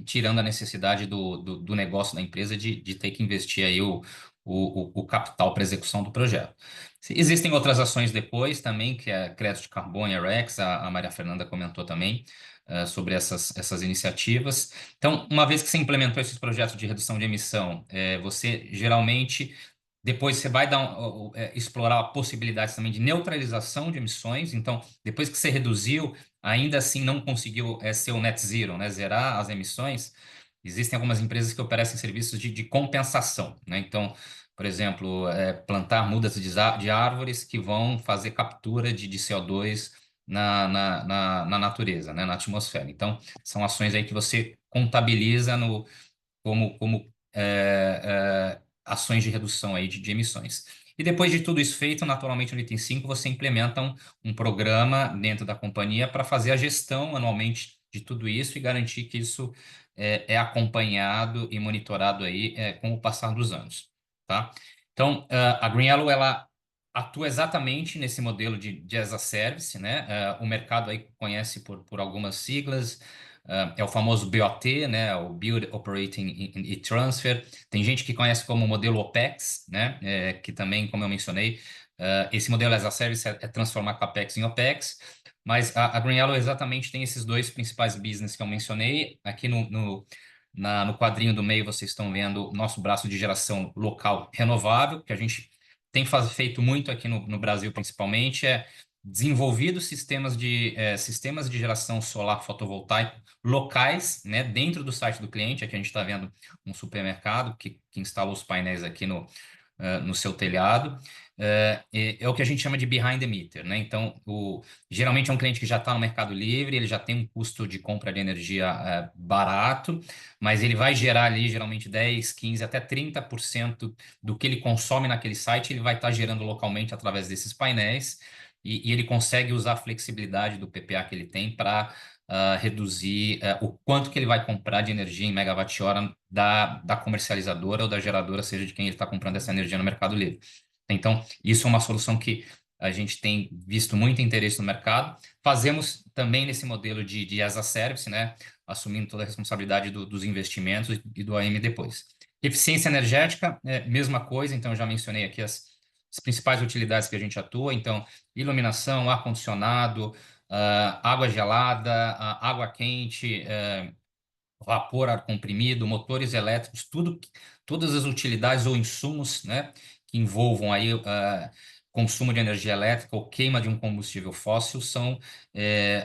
tirando a necessidade do negócio da empresa de ter que investir aí o capital para execução do projeto. Existem outras ações depois também, que é crédito de carbono e a REX, a Maria Fernanda comentou também sobre essas iniciativas. Então, uma vez que você implementou esses projetos de redução de emissão, você geralmente depois você vai explorar possibilidades também de neutralização de emissões. Então, depois que você reduziu, ainda assim não conseguiu ser o net zero, né? Zerar as emissões. Existem algumas empresas que oferecem serviços de compensação, né? Então, por exemplo, plantar mudas de árvores que vão fazer captura de CO2 na natureza, né? Na atmosfera. Então, são ações aí que você contabiliza como ações de redução aí de emissões. E depois de tudo isso feito, naturalmente no item 5, você implementa um programa dentro da companhia para fazer a gestão anualmente de tudo isso e garantir que isso é acompanhado e monitorado aí com o passar dos anos, tá? Então, a Green Yellow, ela atua exatamente nesse modelo de as a service, né? O mercado aí conhece por algumas siglas, é o famoso BOT, né? O Build, Operating e Transfer. Tem gente que conhece como modelo OPEX, né? Que também, como eu mencionei, esse modelo as a service é transformar CAPEX em OPEX, mas a Green Yellow exatamente tem esses dois principais business que eu mencionei. Aqui no quadrinho do meio vocês estão vendo o nosso braço de geração local renovável, que a gente tem feito muito aqui no Brasil principalmente, desenvolvido sistemas de geração solar fotovoltaico locais, né, dentro do site do cliente. Aqui a gente está vendo um supermercado que instalou os painéis aqui no seu telhado. É o que a gente chama de behind the meter, né? Então, geralmente é um cliente que já está no Mercado Livre, ele já tem um custo de compra de energia barato, mas ele vai gerar ali geralmente 10, 15, até 30% do que ele consome naquele site, ele vai estar gerando localmente através desses painéis, e ele consegue usar a flexibilidade do PPA que ele tem para reduzir o quanto que ele vai comprar de energia em megawatt-hora da comercializadora ou da geradora, seja de quem ele está comprando essa energia no Mercado Livre. Então, isso é uma solução que a gente tem visto muito interesse no mercado. Fazemos também nesse modelo de as a service, né? Assumindo toda a responsabilidade dos investimentos e do AM depois. Eficiência energética, mesma coisa. Então, eu já mencionei aqui as principais utilidades que a gente atua. Então, iluminação, ar-condicionado, água gelada, água quente, vapor, ar comprimido, motores elétricos, todas as utilidades ou insumos, né, que envolvam aí consumo de energia elétrica ou queima de um combustível fóssil são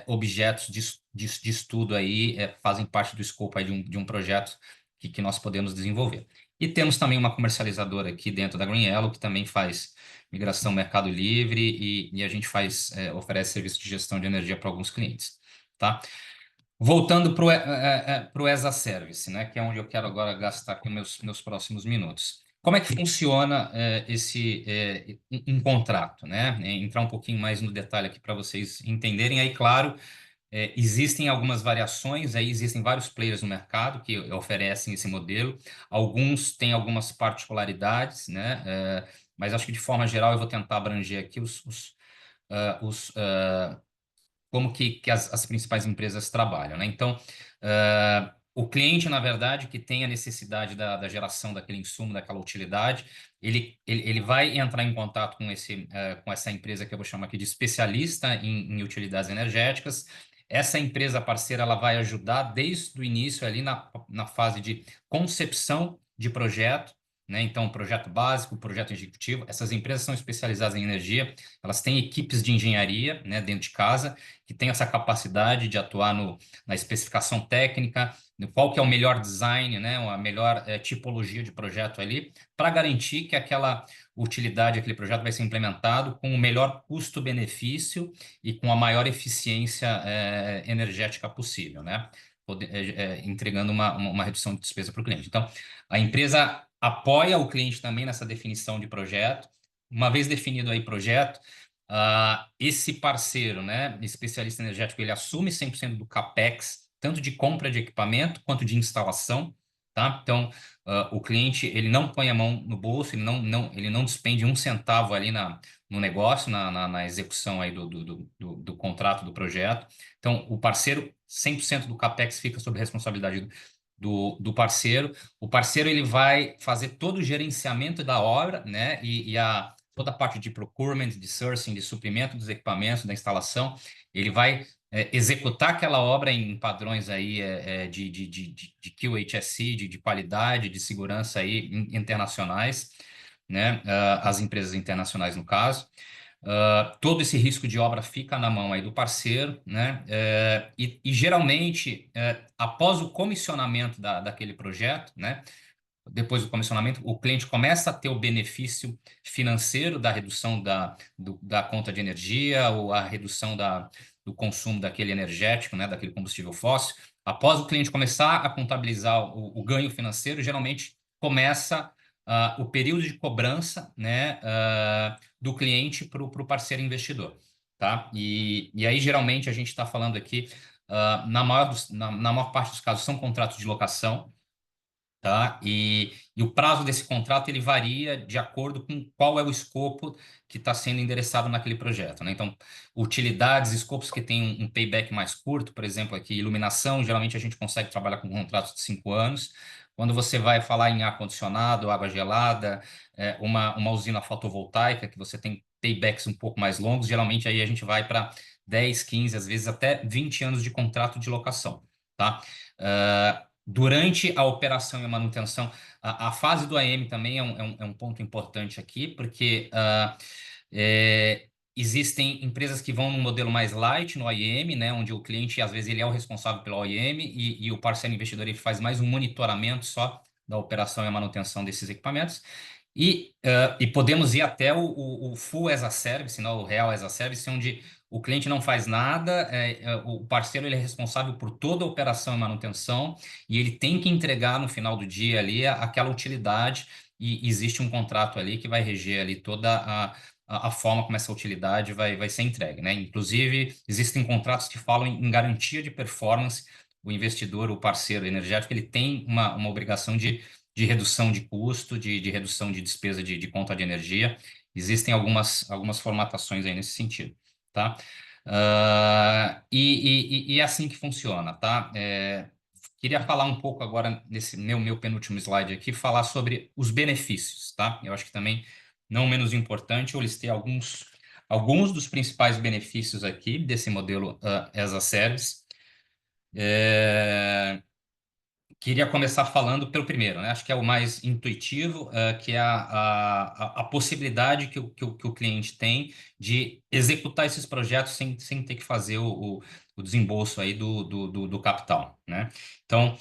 objetos de estudo aí, fazem parte do escopo aí de um projeto que nós podemos desenvolver. E temos também uma comercializadora aqui dentro da Green Yellow, que também faz migração Mercado Livre e a gente oferece serviço de gestão de energia para alguns clientes, tá? Voltando para o as a service, né, que é onde eu quero agora gastar aqui meus próximos minutos. Como é que funciona um contrato, né? Entrar um pouquinho mais no detalhe aqui para vocês entenderem. Aí, claro, existem algumas variações, aí existem vários players no mercado que oferecem esse modelo. Alguns têm algumas particularidades, né? Mas acho que de forma geral eu vou tentar abranger aqui como que as principais empresas trabalham, né? Então, o cliente, na verdade, que tem a necessidade da geração daquele insumo, daquela utilidade, ele vai entrar em contato com essa empresa que eu vou chamar aqui de especialista em utilidades energéticas. Essa empresa parceira, ela vai ajudar desde o início ali na fase de concepção de projeto, né? Então, projeto básico, projeto executivo. Essas empresas são especializadas em energia, elas têm equipes de engenharia, né, dentro de casa, que têm essa capacidade de atuar na especificação técnica, qual que é o melhor design, né, a melhor tipologia de projeto ali, para garantir que aquela utilidade, aquele projeto vai ser implementado com o melhor custo-benefício e com a maior eficiência energética possível, né? Entregando uma redução de despesa para o cliente. Então, a empresa apoia o cliente também nessa definição de projeto. Uma vez definido aí projeto, esse parceiro, né, especialista energético, ele assume 100% do CAPEX, tanto de compra de equipamento quanto de instalação, tá? Então, o cliente, ele não põe a mão no bolso, ele não despende um centavo ali no negócio, na execução aí do contrato, do projeto. Então, o parceiro, 100% do CAPEX fica sob responsabilidade do parceiro. O parceiro ele vai fazer todo o gerenciamento da obra, né? Toda a parte de procurement, de sourcing, de suprimento dos equipamentos, da instalação. Ele vai executar aquela obra em padrões aí de QHSE, de qualidade, de segurança aí internacionais, né? As empresas internacionais no caso. Todo esse risco de obra fica na mão aí do parceiro, né? E geralmente, após o comissionamento daquele projeto, né? Depois do comissionamento, o cliente começa a ter o benefício financeiro da redução da conta de energia ou a redução do consumo daquele energético, né? Daquele combustível fóssil. Após o cliente começar a contabilizar o ganho financeiro, geralmente começa o período de cobrança, né? Do cliente para o parceiro investidor, tá? E aí, geralmente, a gente está falando aqui, na maior parte dos casos, são contratos de locação, tá? E o prazo desse contrato ele varia de acordo com qual é o escopo que está sendo endereçado naquele projeto, né? Então, utilidades, escopos que têm um payback mais curto, por exemplo, aqui, iluminação, geralmente a gente consegue trabalhar com contratos de 5 anos. Quando você vai falar em ar-condicionado, água gelada, uma usina fotovoltaica, que você tem paybacks um pouco mais longos, geralmente aí a gente vai para 10, 15, às vezes até 20 anos de contrato de locação, tá? Durante a operação e a manutenção, a fase do AM também é um ponto importante aqui, porque existem empresas que vão num modelo mais light no OEM, né, onde o cliente, às vezes, ele é o responsável pelo OEM e o parceiro investidor ele faz mais um monitoramento só da operação e a manutenção desses equipamentos. E podemos ir até o Full as a Service, não, o Real as a Service, onde o cliente não faz nada, o parceiro ele é responsável por toda a operação e manutenção e ele tem que entregar no final do dia ali aquela utilidade e existe um contrato ali que vai reger ali toda a forma como essa utilidade vai ser entregue, né? Inclusive, existem contratos que falam em garantia de performance. O investidor, o parceiro energético, ele tem uma obrigação de redução de custo, de redução de despesa de conta de energia. Existem algumas formatações aí nesse sentido, tá? E é assim que funciona, tá? Queria falar um pouco agora, nesse meu penúltimo slide aqui, falar sobre os benefícios, tá? Eu acho que também, não menos importante, eu listei alguns dos principais benefícios aqui desse modelo as a Service. Queria começar falando pelo primeiro, né? Acho que é o mais intuitivo, que é a possibilidade que o cliente tem de executar esses projetos sem ter que fazer o desembolso aí do capital, né? Então,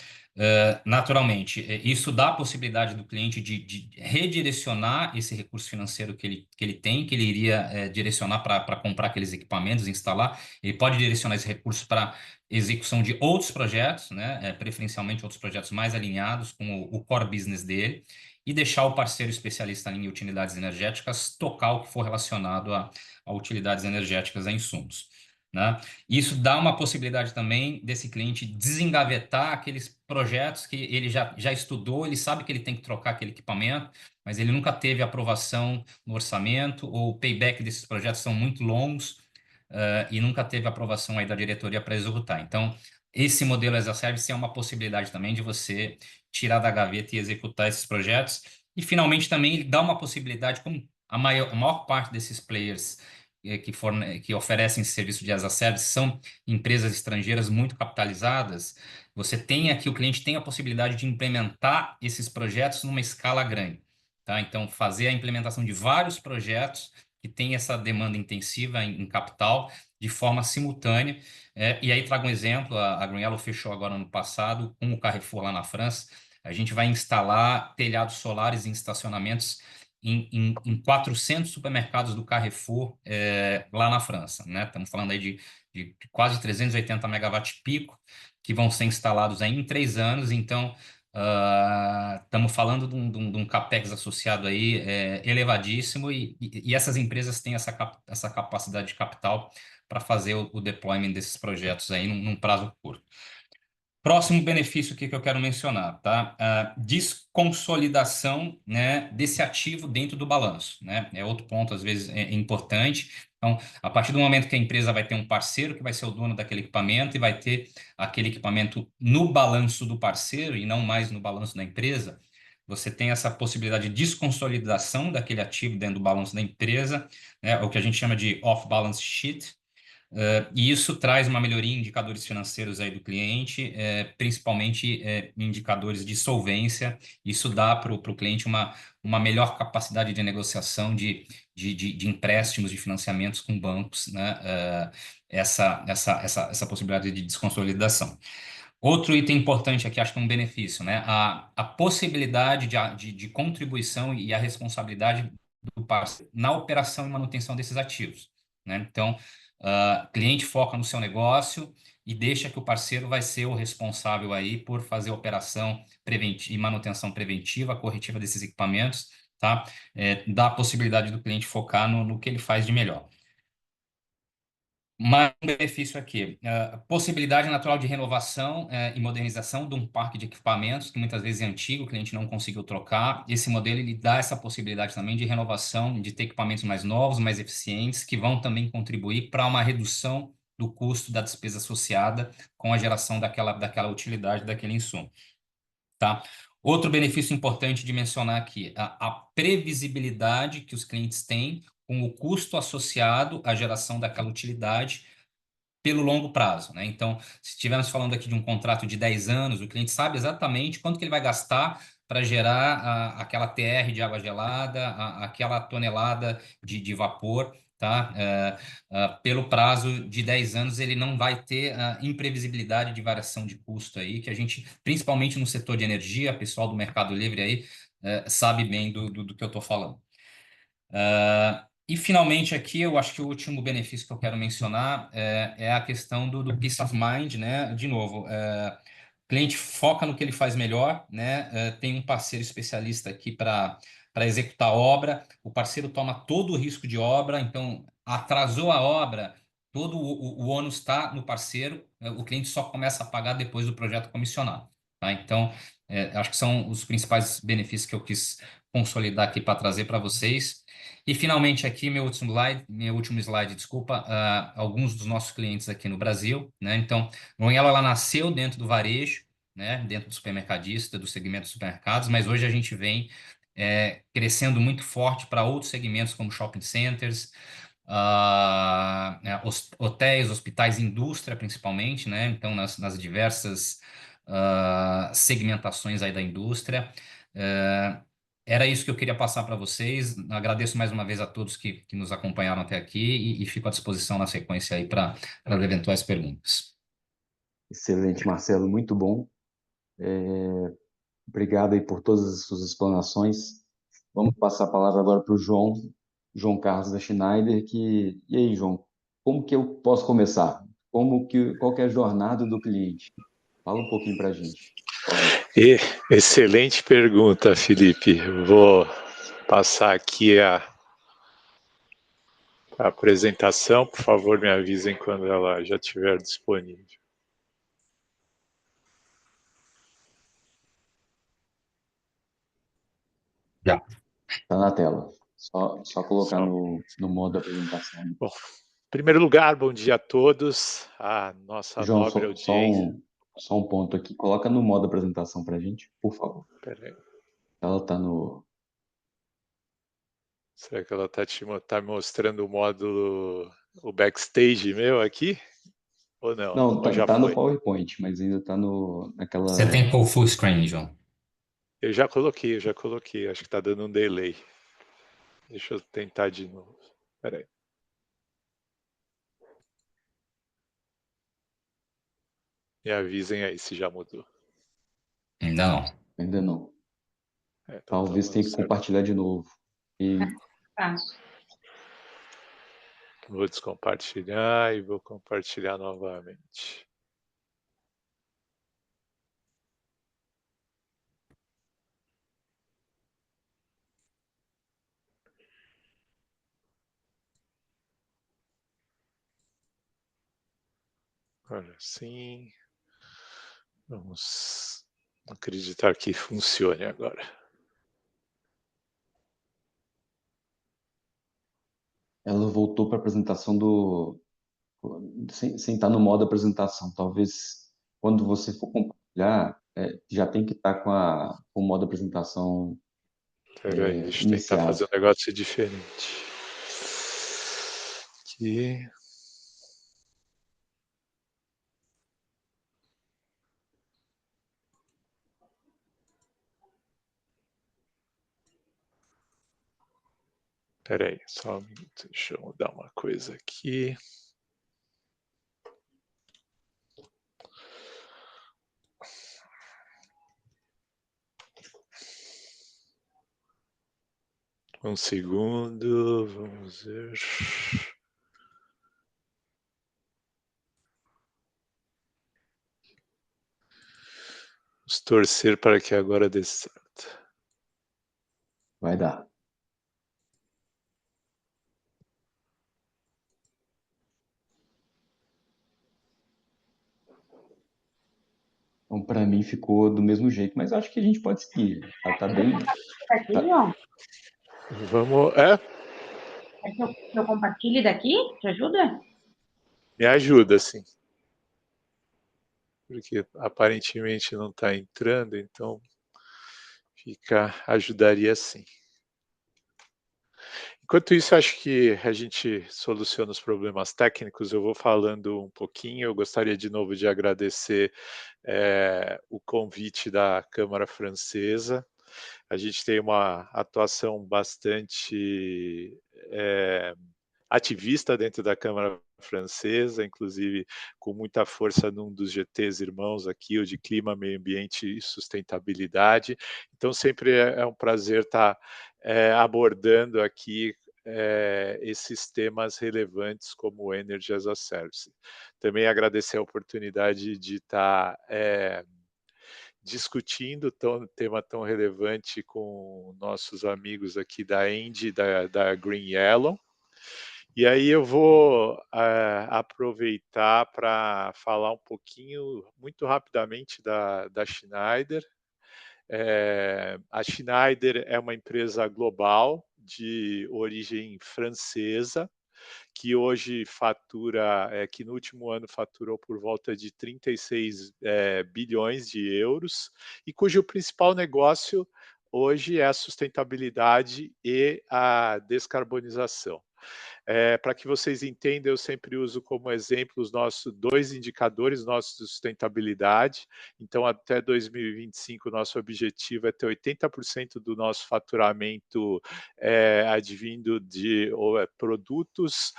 naturalmente, isso dá a possibilidade do cliente de redirecionar esse recurso financeiro que ele tem, que ele iria direcionar para comprar aqueles equipamentos, instalar. Ele pode direcionar esse recurso para execução de outros projetos, né, preferencialmente outros projetos mais alinhados com o core business dele, e deixar o parceiro especialista em utilidades energéticas tocar o que for relacionado a utilidades energéticas a insumos, né? Isso dá uma possibilidade também desse cliente desengavetar aqueles projetos que ele já estudou, ele sabe que ele tem que trocar aquele equipamento, mas ele nunca teve aprovação no orçamento, ou o payback desses projetos são muito longos, e nunca teve aprovação aí da diretoria para executar. Então, esse modelo as a Service é uma possibilidade também de você tirar da gaveta e executar esses projetos. E, finalmente, também ele dá uma possibilidade, como a maior parte desses players que oferecem serviço de as a Service são empresas estrangeiras muito capitalizadas, você tem aqui, o cliente tem a possibilidade de implementar esses projetos numa escala grande, tá? Então, fazer a implementação de vários projetos que tem essa demanda intensiva em capital de forma simultânea. E aí trago um exemplo, a Green fechou agora no passado com o Carrefour lá na França. A gente vai instalar telhados solares em estacionamentos em 400 supermercados do Carrefour lá na França, né? Estamos falando aí de quase 380 megawatt pico que vão ser instalados aí em 3 anos. Então, estamos falando de um capex associado aí elevadíssimo e essas empresas têm essa capacidade de capital para fazer o deployment desses projetos aí num prazo curto. Próximo benefício aqui que eu quero mencionar, tá? A desconsolidação, né, desse ativo dentro do balanço, né? É outro ponto, às vezes, é importante. Então, a partir do momento que a empresa vai ter um parceiro que vai ser o dono daquele equipamento e vai ter aquele equipamento no balanço do parceiro e não mais no balanço da empresa, você tem essa possibilidade de desconsolidação daquele ativo dentro do balanço da empresa, né? O que a gente chama de off-balance sheet. E isso traz uma melhoria em indicadores financeiros aí do cliente, principalmente indicadores de solvência. Isso dá para o cliente uma melhor capacidade de negociação de empréstimos, de financiamentos com bancos, né? Essa possibilidade de desconsolidação. Outro item importante aqui, acho que é um benefício, né? A possibilidade de contribuição e a responsabilidade do parceiro na operação e manutenção desses ativos, né? Então, cliente foca no seu negócio e deixa que o parceiro vai ser o responsável aí por fazer a operação preventiva e manutenção preventiva, corretiva desses equipamentos, tá? Dá a possibilidade do cliente focar no que ele faz de melhor. Mais um benefício aqui, possibilidade natural de renovação e modernização de um parque de equipamentos que muitas vezes é antigo, o cliente não conseguiu trocar. Esse modelo ele dá essa possibilidade também de renovação, de ter equipamentos mais novos, mais eficientes, que vão também contribuir para uma redução do custo da despesa associada com a geração daquela utilidade, daquele insumo. Tá? Outro benefício importante de mencionar aqui, a previsibilidade que os clientes têm com o custo associado à geração daquela utilidade pelo longo prazo, né? Então, se estivermos falando aqui de um contrato de 10 anos, o cliente sabe exatamente quanto que ele vai gastar para gerar aquela TR de água gelada, aquela tonelada de vapor, tá? Pelo prazo de 10 anos, ele não vai ter a imprevisibilidade de variação de custo aí, que a gente, principalmente no setor de energia, pessoal do Mercado Livre aí, sabe bem do que eu estou falando. E finalmente aqui, eu acho que o último benefício que eu quero mencionar é a questão do peace of mind, né? De novo, o cliente foca no que ele faz melhor, né? Tem um parceiro especialista aqui para executar a obra, o parceiro toma todo o risco de obra, então atrasou a obra, todo o ônus está no parceiro, o cliente só começa a pagar depois do projeto comissionado, tá? Então, acho que são os principais benefícios que eu quis consolidar aqui para trazer para vocês. E finalmente aqui meu último slide, desculpa, alguns dos nossos clientes aqui no Brasil, né? Então, Goiânia, ela nasceu dentro do varejo, né? Dentro do supermercadista, do segmento dos supermercados, mas hoje a gente vem crescendo muito forte para outros segmentos como shopping centers, hotéis, hospitais, indústria principalmente, né? Então, nas diversas segmentações aí da indústria. Era isso que eu queria passar para vocês. Agradeço mais uma vez a todos que nos acompanharam até aqui e fico à disposição na sequência aí para as eventuais perguntas. Excelente, Marcelo, muito bom. Obrigado aí por todas as suas explanações. Vamos passar a palavra agora para o João Carlos da Schneider, e aí, João, como que eu posso começar? Qual que é a jornada do cliente? Fala um pouquinho para a gente. Excelente pergunta, Felipe. Vou passar aqui a apresentação. Por favor, me avisem quando ela já estiver disponível. Já. Está na tela. Só colocar no modo apresentação. Bom, em primeiro lugar, bom dia a todos. A nossa João, nobre audiência. só um ponto aqui. Coloca no modo apresentação para a gente, por favor. Peraí. Ela está no... Será que ela tá mostrando o módulo, o backstage meu aqui? Ou não? Não, já tá no foi? PowerPoint, mas ainda está naquela... Você tem full screen, João? Eu já coloquei. Acho que está dando um delay. Deixa eu tentar de novo. Peraí. Me avisem aí se já mudou. Ainda não. Ainda não. Então Talvez tenha que compartilhar de novo. Vou descompartilhar e vou compartilhar novamente. Olha, sim. Vamos acreditar que funcione agora. Ela voltou para a apresentação sem estar no modo apresentação. Talvez quando você for compartilhar, já tem que estar com o modo apresentação Peraí, deixa eu tentar iniciado. fazer um negócio diferente. Aqui. Peraí, só um minuto, deixa eu mudar uma coisa aqui. Um segundo, vamos ver. Vamos torcer para que agora dê certo. Vai dar. Então, para mim ficou do mesmo jeito, mas acho que a gente pode seguir. Tá bem. Aqui, Tá. João? Vamos. Quer que eu compartilhe daqui? Te ajuda? Me ajuda, sim. Porque aparentemente não está entrando, então ajudaria sim. Enquanto isso, acho que a gente soluciona os problemas técnicos. Eu vou falando um pouquinho. Eu gostaria de novo de agradecer o convite da Câmara Francesa. A gente tem uma atuação bastante ativista dentro da Câmara Francesa, inclusive com muita força num dos GTs irmãos aqui, o de Clima, Meio Ambiente e Sustentabilidade. Então, sempre é um prazer estar abordando aqui esses temas relevantes como o Energy as a Service. Também agradecer a oportunidade de estar discutindo um tema tão relevante com nossos amigos aqui da Engie, da Green Yellow. E aí eu vou aproveitar para falar um pouquinho, muito rapidamente, da Schneider. A Schneider é uma empresa global de origem francesa, que hoje que no último ano faturou por volta de 36 bilhões de euros, e cujo principal negócio hoje é a sustentabilidade e a descarbonização. Para que vocês entendam, eu sempre uso como exemplo os nossos 2 indicadores nossos de sustentabilidade. Então, até 2025, nosso objetivo é ter 80% do nosso faturamento advindo de produtos,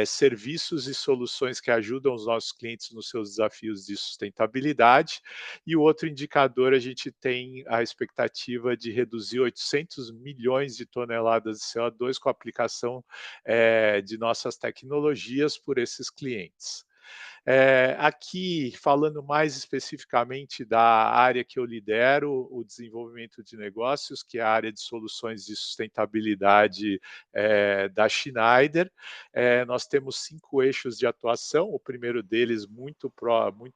serviços e soluções que ajudam os nossos clientes nos seus desafios de sustentabilidade. E o outro indicador, a gente tem a expectativa de reduzir 800 milhões de toneladas de CO2 com a aplicação de nossas tecnologias por esses clientes. Aqui, falando mais especificamente da área que eu lidero, o desenvolvimento de negócios, que é a área de soluções de sustentabilidade da Schneider. Nós temos 5 eixos de atuação, o primeiro deles muito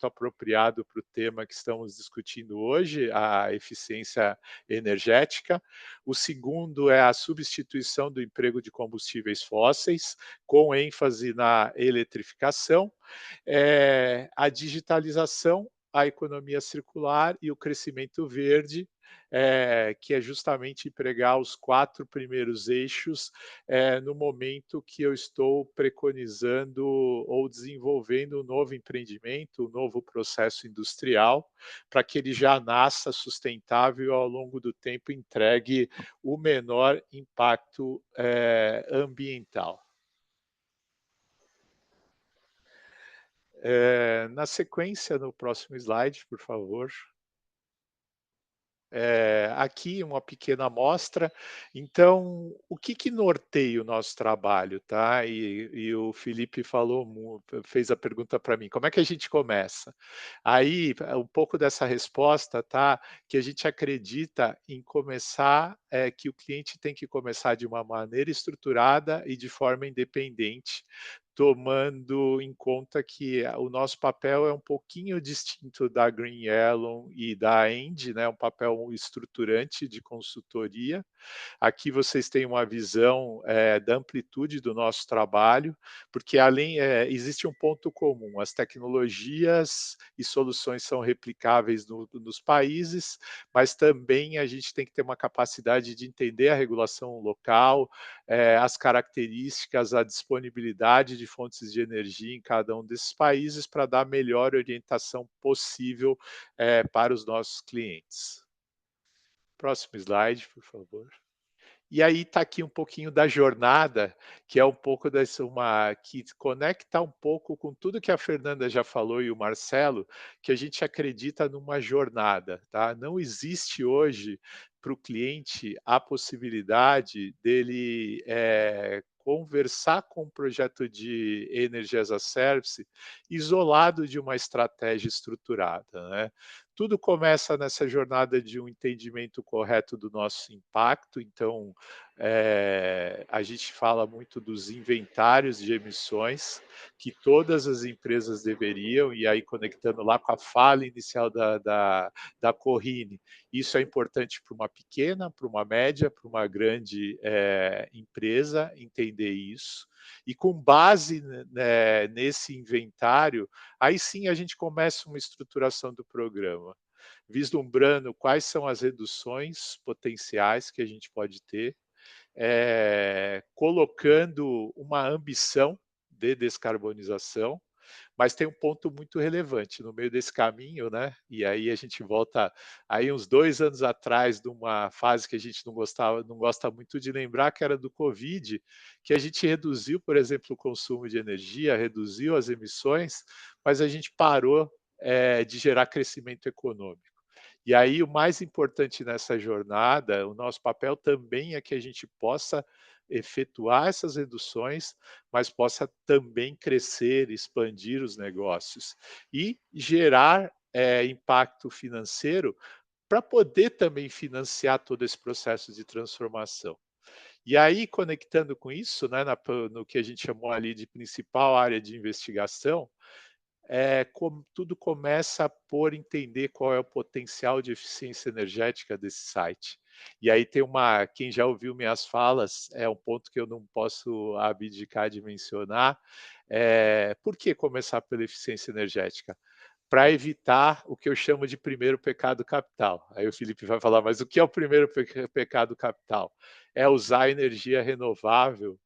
apropriado para o tema que estamos discutindo hoje, a eficiência energética. O segundo é a substituição do emprego de combustíveis fósseis, com ênfase na eletrificação. A digitalização, a economia circular e o crescimento verde, que é justamente empregar os 4 primeiros eixos no momento que eu estou preconizando ou desenvolvendo um novo empreendimento, um novo processo industrial, para que ele já nasça sustentável e ao longo do tempo entregue o menor impacto ambiental. Na sequência, no próximo slide, por favor. Aqui uma pequena amostra. Então, o que norteia o nosso trabalho, tá? E o Felipe fez a pergunta para mim, como é que a gente começa? Aí, um pouco dessa resposta, tá? Que a gente acredita em começar, que o cliente tem que começar de uma maneira estruturada e de forma independente tomando em conta que o nosso papel é um pouquinho distinto da Green Yellow e da End, né, um papel estruturante de consultoria. Aqui vocês têm uma visão da amplitude do nosso trabalho, porque existe um ponto comum, as tecnologias e soluções são replicáveis nos países, mas também a gente tem que ter uma capacidade de entender a regulação local, as características, a disponibilidade de fontes de energia em cada um desses países para dar a melhor orientação possível para os nossos clientes. Próximo slide, por favor. E aí está aqui um pouquinho da jornada, que é um pouco que conecta um pouco com tudo que a Fernanda já falou e o Marcelo, que a gente acredita numa jornada, tá? Não existe hoje para o cliente a possibilidade dele conversar com um projeto de Energy as a Service isolado de uma estratégia estruturada, né? Tudo começa nessa jornada de um entendimento correto do nosso impacto. Então, a gente fala muito dos inventários de emissões que todas as empresas deveriam, e aí conectando lá com a fala inicial da Corrine, isso é importante para uma pequena, para uma média, para uma grande empresa entender isso. E com base nesse inventário, aí sim a gente começa uma estruturação do programa, vislumbrando quais são as reduções potenciais que a gente pode ter, colocando uma ambição de descarbonização, mas tem um ponto muito relevante no meio desse caminho, né? E aí a gente volta aí uns 2 anos atrás, de uma fase que a gente não gosta muito de lembrar, que era do Covid, que a gente reduziu, por exemplo, o consumo de energia, reduziu as emissões, mas a gente parou de gerar crescimento econômico. E aí o mais importante nessa jornada, o nosso papel também é que a gente possa efetuar essas reduções, mas possa também crescer, expandir os negócios e gerar impacto financeiro para poder também financiar todo esse processo de transformação. E aí, conectando com isso, né, no que a gente chamou ali de principal área de investigação, tudo começa por entender qual é o potencial de eficiência energética desse site. E aí quem já ouviu minhas falas, é um ponto que eu não posso abdicar de mencionar. Por que começar pela eficiência energética? Para evitar o que eu chamo de primeiro pecado capital. Aí o Felipe vai falar, mas o que é o primeiro pecado capital? É usar energia renovável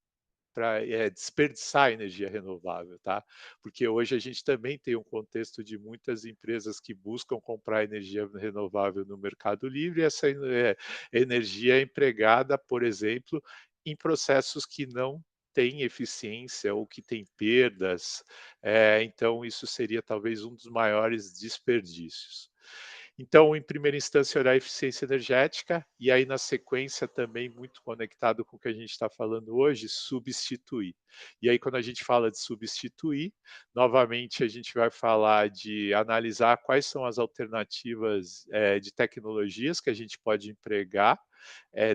para desperdiçar energia renovável, tá? Porque hoje a gente também tem um contexto de muitas empresas que buscam comprar energia renovável no Mercado Livre, e essa energia é empregada, por exemplo, em processos que não têm eficiência ou que têm perdas. Então, isso seria talvez um dos maiores desperdícios. Então, em primeira instância, olhar a eficiência energética, e aí na sequência também muito conectado com o que a gente está falando hoje, substituir. E aí quando a gente fala de substituir, novamente a gente vai falar de analisar quais são as alternativas de tecnologias que a gente pode empregar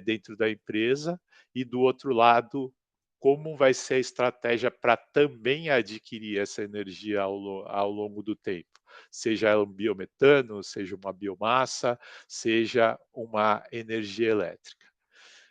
dentro da empresa, e do outro lado, como vai ser a estratégia para também adquirir essa energia ao longo do tempo, seja ela um biometano, seja uma biomassa, seja uma energia elétrica.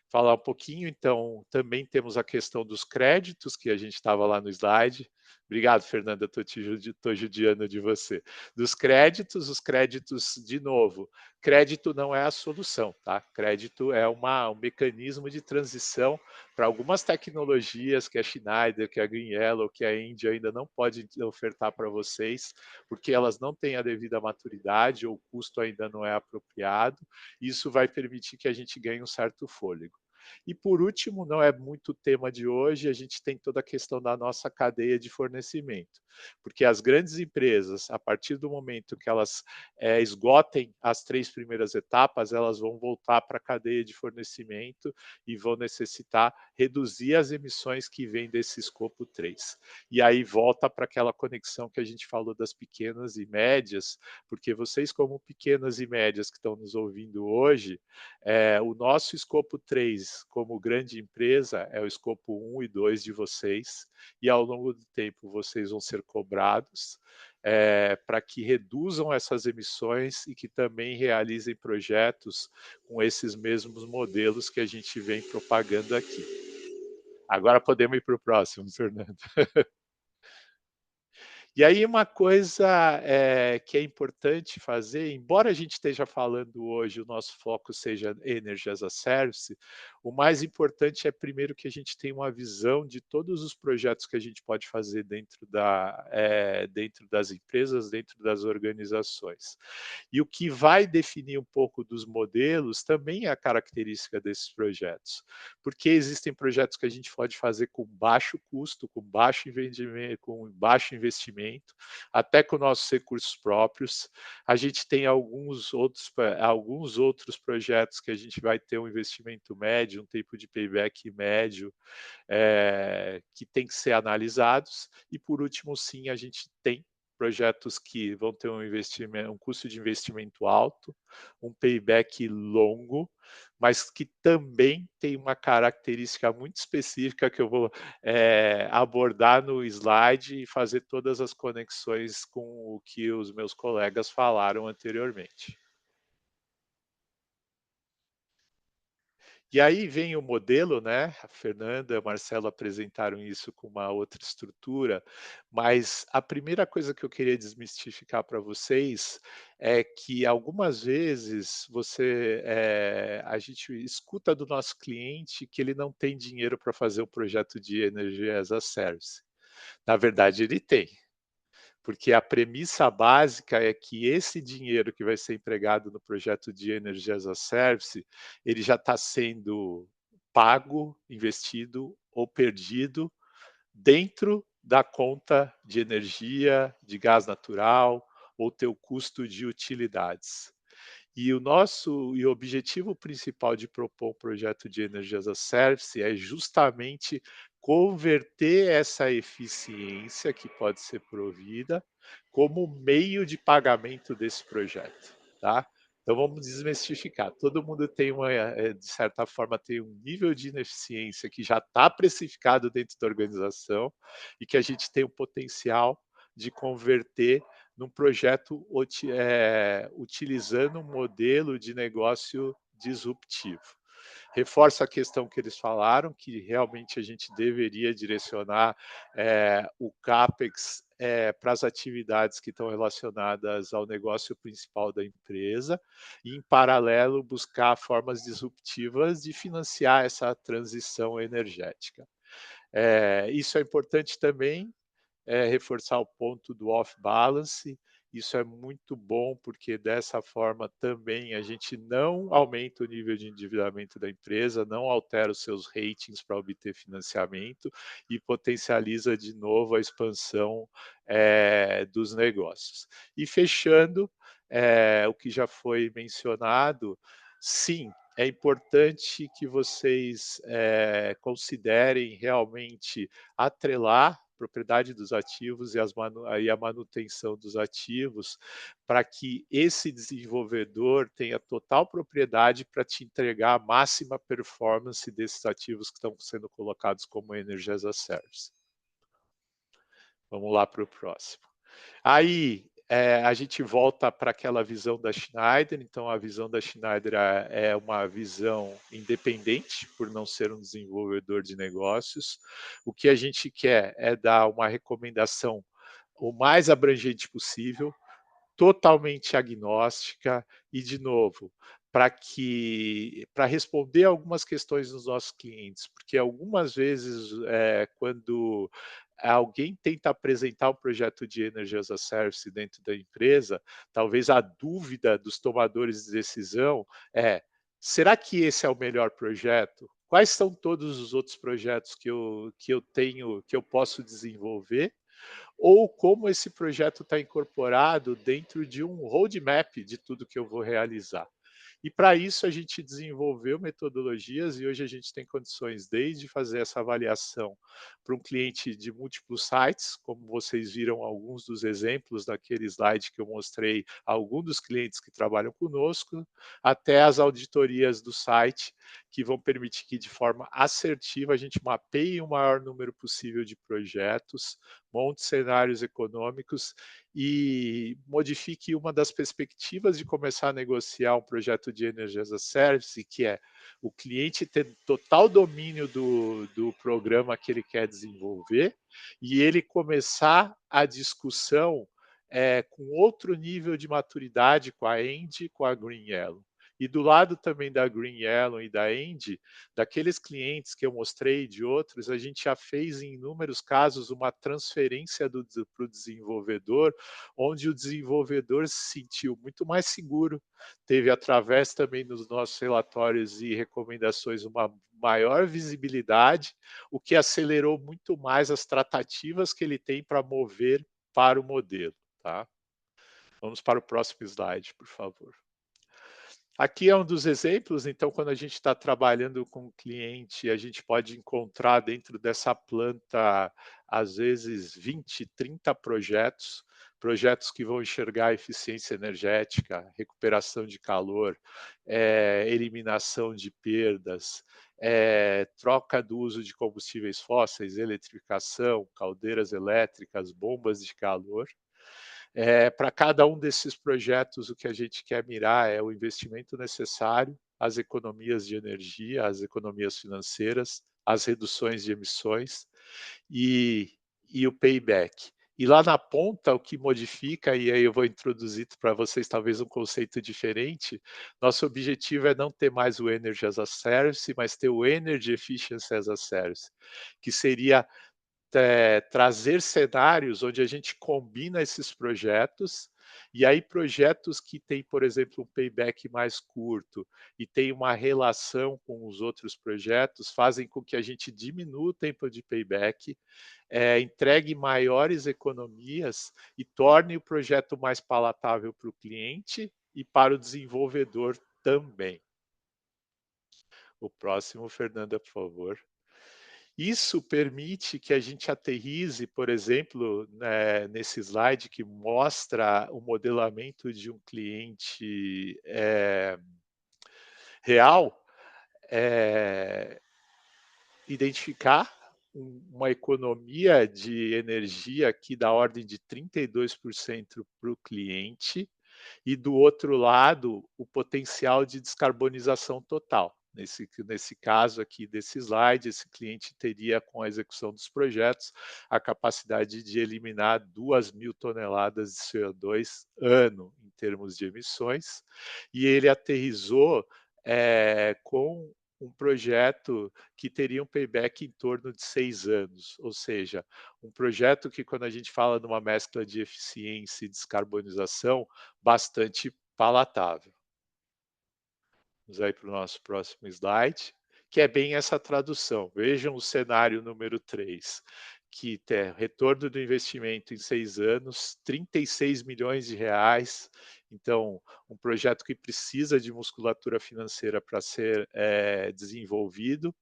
Falar um pouquinho, então, também temos a questão dos créditos, que a gente estava lá no slide. Obrigado, Fernanda, estou judiando de você. Dos créditos, os créditos, de novo, crédito não é a solução, tá? Crédito é um mecanismo de transição para algumas tecnologias que a Schneider, que a Green Yellow, que a India ainda não pode ofertar para vocês, porque elas não têm a devida maturidade ou o custo ainda não é apropriado. Isso vai permitir que a gente ganhe um certo fôlego. E por último, não é muito o tema de hoje, a gente tem toda a questão da nossa cadeia de fornecimento, porque as grandes empresas, a partir do momento que elas esgotem as 3 primeiras etapas, elas vão voltar para a cadeia de fornecimento e vão necessitar reduzir as emissões que vêm desse escopo 3. E aí volta para aquela conexão que a gente falou das pequenas e médias, porque vocês, como pequenas e médias que estão nos ouvindo hoje, o nosso escopo 3 vocês, como grande empresa, é o escopo 1 e 2 de vocês, e ao longo do tempo vocês vão ser cobrados para que reduzam essas emissões e que também realizem projetos com esses mesmos modelos que a gente vem propagando aqui. Agora podemos ir para o próximo, Fernando. E aí uma coisa que é importante fazer, embora a gente esteja falando hoje, o nosso foco seja Energy as a Service, o mais importante é primeiro que a gente tenha uma visão de todos os projetos que a gente pode fazer dentro das empresas, dentro das organizações. E o que vai definir um pouco dos modelos também é a característica desses projetos, porque existem projetos que a gente pode fazer com baixo custo, com baixo investimento, até com nossos recursos próprios. A gente tem alguns outros projetos que a gente vai ter um investimento médio, um tempo de payback médio, que tem que ser analisados. E por último, sim, a gente tem projetos que vão ter um custo de investimento alto, um payback longo, mas que também tem uma característica muito específica que eu vou abordar no slide e fazer todas as conexões com o que os meus colegas falaram anteriormente. E aí vem o modelo, né? A Fernanda e o Marcelo apresentaram isso com uma outra estrutura, mas a primeira coisa que eu queria desmistificar para vocês é que algumas vezes a gente escuta do nosso cliente que ele não tem dinheiro para fazer o projeto de Energy as a Service. Na verdade, ele tem. Porque a premissa básica é que esse dinheiro que vai ser empregado no projeto de Energy as a Service, ele já está sendo pago, investido ou perdido dentro da conta de energia, de gás natural ou teu custo de utilidades. E o objetivo principal de propor um projeto de Energy as a Service é justamente converter essa eficiência que pode ser provida como meio de pagamento desse projeto, tá? Então vamos desmistificar. Todo mundo tem de certa forma, tem um nível de ineficiência que já está precificado dentro da organização e que a gente tem o potencial de converter num projeto utilizando um modelo de negócio disruptivo. Reforço a questão que eles falaram, que realmente a gente deveria direcionar o CAPEX para as atividades que estão relacionadas ao negócio principal da empresa e, em paralelo, buscar formas disruptivas de financiar essa transição energética. Isso é importante também, reforçar o ponto do off-balance. Isso é muito bom, porque dessa forma também a gente não aumenta o nível de endividamento da empresa, não altera os seus ratings para obter financiamento e potencializa de novo a expansão dos negócios. E fechando, o que já foi mencionado, sim, é importante que vocês considerem realmente atrelar propriedade dos ativos e a manutenção dos ativos, para que esse desenvolvedor tenha total propriedade para te entregar a máxima performance desses ativos que estão sendo colocados como Energy as a Service. Vamos lá para o próximo. Aí a gente volta para aquela visão da Schneider. Então, a visão da Schneider é uma visão independente, por não ser um desenvolvedor de negócios. O que a gente quer é dar uma recomendação o mais abrangente possível, totalmente agnóstica e, de novo, para responder algumas questões dos nossos clientes, porque algumas vezes, quando alguém tenta apresentar um projeto de Energy as a Service dentro da empresa, talvez a dúvida dos tomadores de decisão é: será que esse é o melhor projeto? Quais são todos os outros projetos que eu tenho, que eu posso desenvolver? Ou como esse projeto está incorporado dentro de um roadmap de tudo que eu vou realizar. E para isso a gente desenvolveu metodologias e hoje a gente tem condições desde fazer essa avaliação para um cliente de múltiplos sites, como vocês viram alguns dos exemplos daquele slide que eu mostrei, alguns dos clientes que trabalham conosco, até as auditorias do site que vão permitir que, de forma assertiva, a gente mapeie o maior número possível de projetos, monte cenários econômicos e modifique uma das perspectivas de começar a negociar um projeto de Energy as a Service, que é o cliente ter total domínio do programa que ele quer desenvolver e ele começar a discussão com outro nível de maturidade com a Engie, com a Green Yellow. E do lado também da Green Yellow e da Engie, daqueles clientes que eu mostrei e de outros, a gente já fez em inúmeros casos uma transferência para o desenvolvedor, onde o desenvolvedor se sentiu muito mais seguro, teve através também dos nossos relatórios e recomendações uma maior visibilidade, o que acelerou muito mais as tratativas que ele tem para mover para o modelo. Tá? Vamos para o próximo slide, por favor. Aqui é um dos exemplos, então, quando a gente está trabalhando com o cliente, a gente pode encontrar dentro dessa planta, às vezes, 20, 30 projetos, projetos que vão enxergar eficiência energética, recuperação de calor, eliminação de perdas, troca do uso de combustíveis fósseis, eletrificação, caldeiras elétricas, bombas de calor. Para cada um desses projetos, o que a gente quer mirar é o investimento necessário, as economias de energia, as economias financeiras, as reduções de emissões e o payback. E lá na ponta, o que modifica, e aí eu vou introduzir para vocês talvez um conceito diferente, nosso objetivo é não ter mais o Energy as a Service, mas ter o Energy Efficiency as a Service, que seria trazer cenários onde a gente combina esses projetos, e aí projetos que têm, por exemplo, um payback mais curto e tem uma relação com os outros projetos, fazem com que a gente diminua o tempo de payback, entregue maiores economias e torne o projeto mais palatável para o cliente e para o desenvolvedor também. O próximo, Fernanda, por favor. Isso permite que a gente aterrize, por exemplo, nesse slide que mostra o modelamento de um cliente real, identificar uma economia de energia aqui da ordem de 32% para o cliente, e do outro lado, o potencial de descarbonização total. Nesse caso aqui desse slide, esse cliente teria, com a execução dos projetos, a capacidade de eliminar 2.000 toneladas de CO2 ano, em termos de emissões, e ele aterrizou com um projeto que teria um payback em torno de 6 anos, ou seja, um projeto que, quando a gente fala numa mescla de eficiência e descarbonização, bastante palatável. Vamos aí para o nosso próximo slide, que é bem essa tradução. Vejam o cenário número 3, que tem retorno do investimento em 6 anos, 36 milhões de reais. Então, um projeto que precisa de musculatura financeira para ser desenvolvido,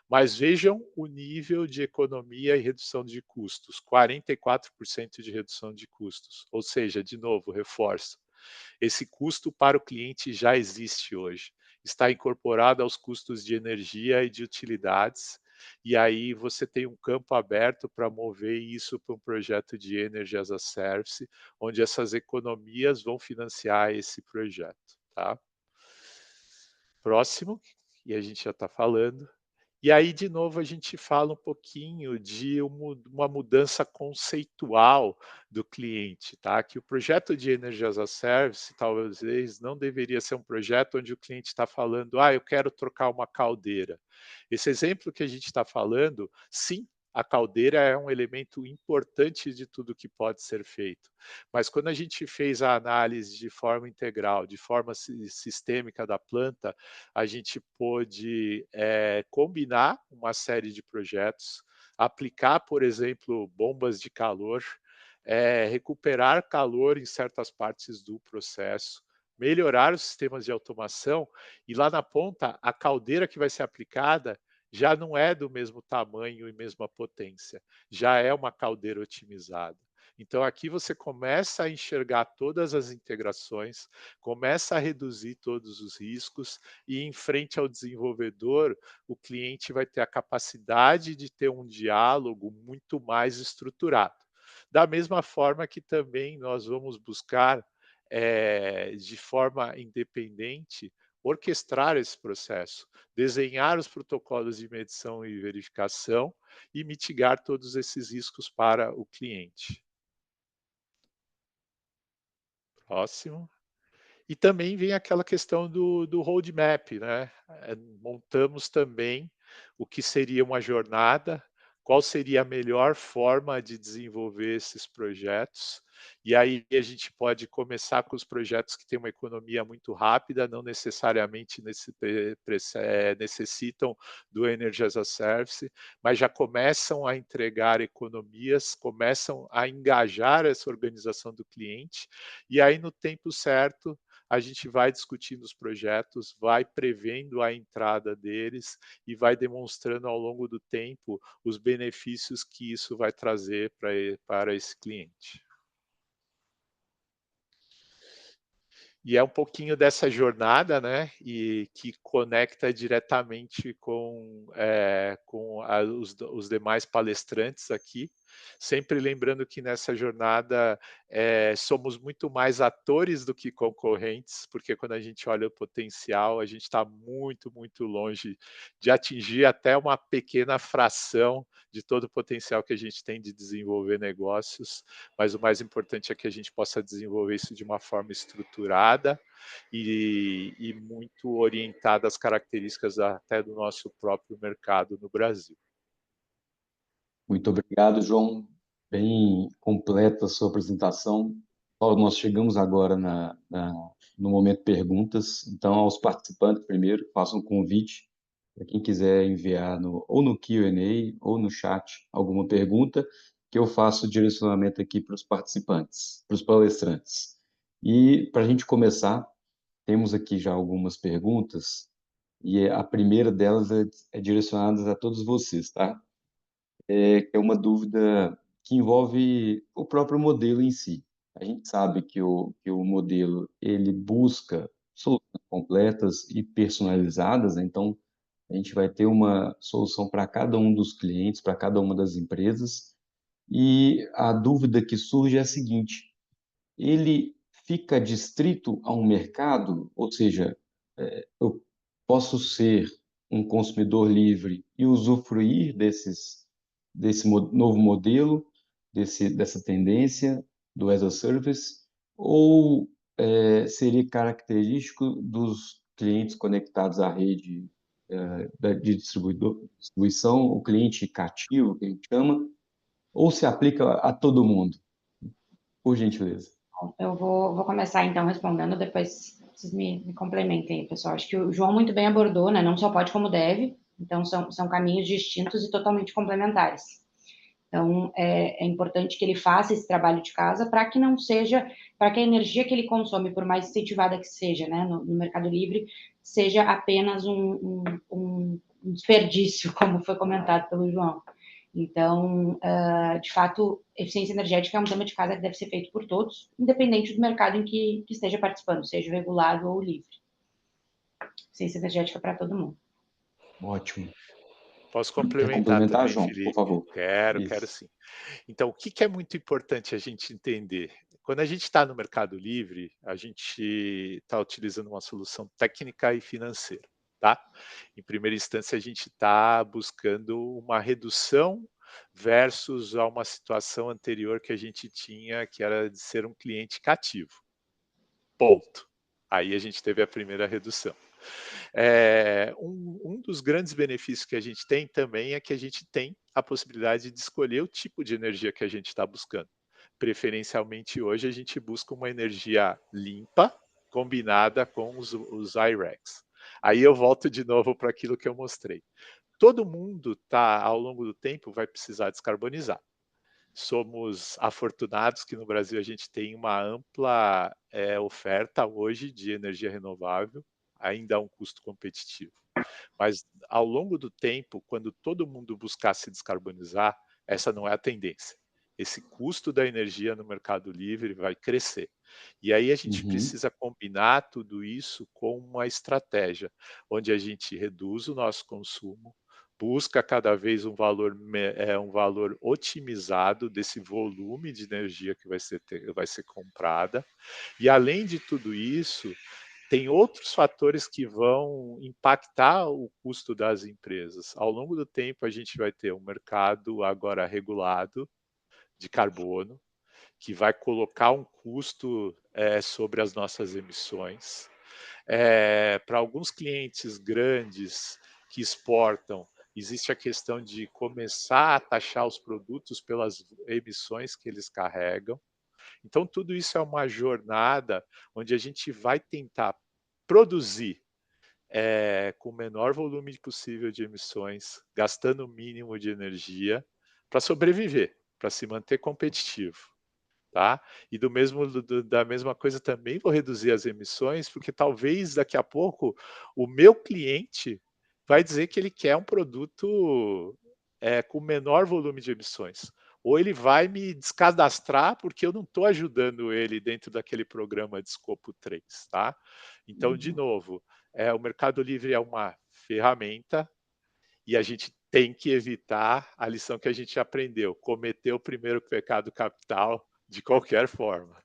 mas vejam o nível de economia e redução de custos, 44% de redução de custos. Ou seja, de novo, reforço, esse custo para o cliente já existe hoje, está incorporado aos custos de energia e de utilidades, e aí você tem um campo aberto para mover isso para um projeto de Energy as a Service, onde essas economias vão financiar esse projeto. Tá? Próximo, e a gente já está falando. E aí, de novo, a gente fala um pouquinho de uma mudança conceitual do cliente, tá? Que o projeto de Energy as a Service, talvez, não deveria ser um projeto onde o cliente está falando, eu quero trocar uma caldeira. Esse exemplo que a gente está falando, sim, a caldeira é um elemento importante de tudo que pode ser feito. Mas quando a gente fez a análise de forma integral, de forma sistêmica da planta, a gente pôde combinar uma série de projetos, aplicar, por exemplo, bombas de calor, recuperar calor em certas partes do processo, melhorar os sistemas de automação, e lá na ponta, a caldeira que vai ser aplicada já não é do mesmo tamanho e mesma potência, já é uma caldeira otimizada. Então aqui você começa a enxergar todas as integrações, começa a reduzir todos os riscos e em frente ao desenvolvedor, o cliente vai ter a capacidade de ter um diálogo muito mais estruturado. Da mesma forma que também nós vamos buscar, de forma independente, orquestrar esse processo, desenhar os protocolos de medição e verificação e mitigar todos esses riscos para o cliente. Próximo. E também vem aquela questão do roadmap, né? Montamos também o que seria uma jornada, qual seria a melhor forma de desenvolver esses projetos. E aí a gente pode começar com os projetos que têm uma economia muito rápida, não necessariamente necessitam do Energy as a Service, mas já começam a entregar economias, começam a engajar essa organização do cliente, e aí no tempo certo a gente vai discutindo os projetos, vai prevendo a entrada deles e vai demonstrando ao longo do tempo os benefícios que isso vai trazer para esse cliente. E é um pouquinho dessa jornada, né, e que conecta diretamente com os demais palestrantes aqui, sempre lembrando que nessa jornada somos muito mais atores do que concorrentes, porque quando a gente olha o potencial, a gente está muito, muito longe de atingir até uma pequena fração de todo o potencial que a gente tem de desenvolver negócios, mas o mais importante é que a gente possa desenvolver isso de uma forma estruturada e muito orientada às características até do nosso próprio mercado no Brasil. Muito obrigado, João. Bem completa a sua apresentação. Paulo, nós chegamos agora no momento perguntas. Então, aos participantes, primeiro, faço um convite para quem quiser enviar ou no Q&A ou no chat alguma pergunta, que eu faço o direcionamento aqui para os participantes, para os palestrantes. E, para a gente começar, temos aqui já algumas perguntas, e a primeira delas é direcionada a todos vocês, tá? Que é uma dúvida que envolve o próprio modelo em si. A gente sabe que o modelo ele busca soluções completas e personalizadas, né? Então a gente vai ter uma solução para cada um dos clientes, para cada uma das empresas. E a dúvida que surge é a seguinte: ele fica distrito a um mercado, ou seja, eu posso ser um consumidor livre e usufruir desse novo modelo, dessa tendência do as a service, ou seria característico dos clientes conectados à rede de distribuição, o cliente cativo, que a gente chama, ou se aplica a todo mundo? Por gentileza. Eu vou começar, então, respondendo, depois vocês me complementem, pessoal. Acho que o João muito bem abordou, né? Não só pode como deve. Então, são caminhos distintos e totalmente complementares. Então, é importante que ele faça esse trabalho de casa para que não seja, para que a energia que ele consome, por mais incentivada que seja, né, no Mercado Livre, seja apenas um desperdício, como foi comentado pelo João. Então, de fato, eficiência energética é um tema de casa que deve ser feito por todos, independente do mercado em que esteja participando, seja regulado ou livre. Eficiência energética para todo mundo. Ótimo. Posso Quer complementar complementar, também, João, por Felipe? favor? Quero sim. Então, o que é muito importante a gente entender? Quando a gente está no Mercado Livre, a gente está utilizando uma solução técnica e financeira, tá? Em primeira instância, a gente está buscando uma redução versus a uma situação anterior que a gente tinha, que era de ser um cliente cativo. Ponto. Aí a gente teve a primeira redução. Um dos grandes benefícios que a gente tem também é que a gente tem a possibilidade de escolher o tipo de energia que a gente está buscando. Preferencialmente hoje a gente busca uma energia limpa, combinada com os I-RECs. Aí eu volto de novo para aquilo que eu mostrei. Todo mundo ao longo do tempo, vai precisar descarbonizar. Somos afortunados que no Brasil a gente tem uma ampla oferta hoje de energia renovável, ainda a um custo competitivo. Mas ao longo do tempo, quando todo mundo buscar se descarbonizar, essa não é a tendência. esse custo da energia no Mercado Livre vai crescer. E aí a gente precisa combinar tudo isso com uma estratégia, onde a gente reduz o nosso consumo, busca cada vez um valor otimizado desse volume de energia que vai ser comprada. E além de tudo isso, tem outros fatores que vão impactar o custo das empresas. Ao longo do tempo, a gente vai ter um mercado agora regulado de carbono, que vai colocar um custo sobre as nossas emissões. Para alguns clientes grandes que exportam, existe a questão de começar a taxar os produtos pelas emissões que eles carregam. Então, tudo isso é uma jornada onde a gente vai tentar produzir com o menor volume possível de emissões, gastando o mínimo de energia para sobreviver, para se manter competitivo. Tá? E da mesma coisa também vou reduzir as emissões, porque talvez daqui a pouco o meu cliente vai dizer que ele quer um produto com menor volume de emissões. Ou ele vai me descadastrar porque eu não estou ajudando ele dentro daquele programa de escopo 3. Tá? Então, de novo, o Mercado Livre é uma ferramenta e a gente tem que evitar a lição que a gente aprendeu, cometer o primeiro pecado capital de qualquer forma.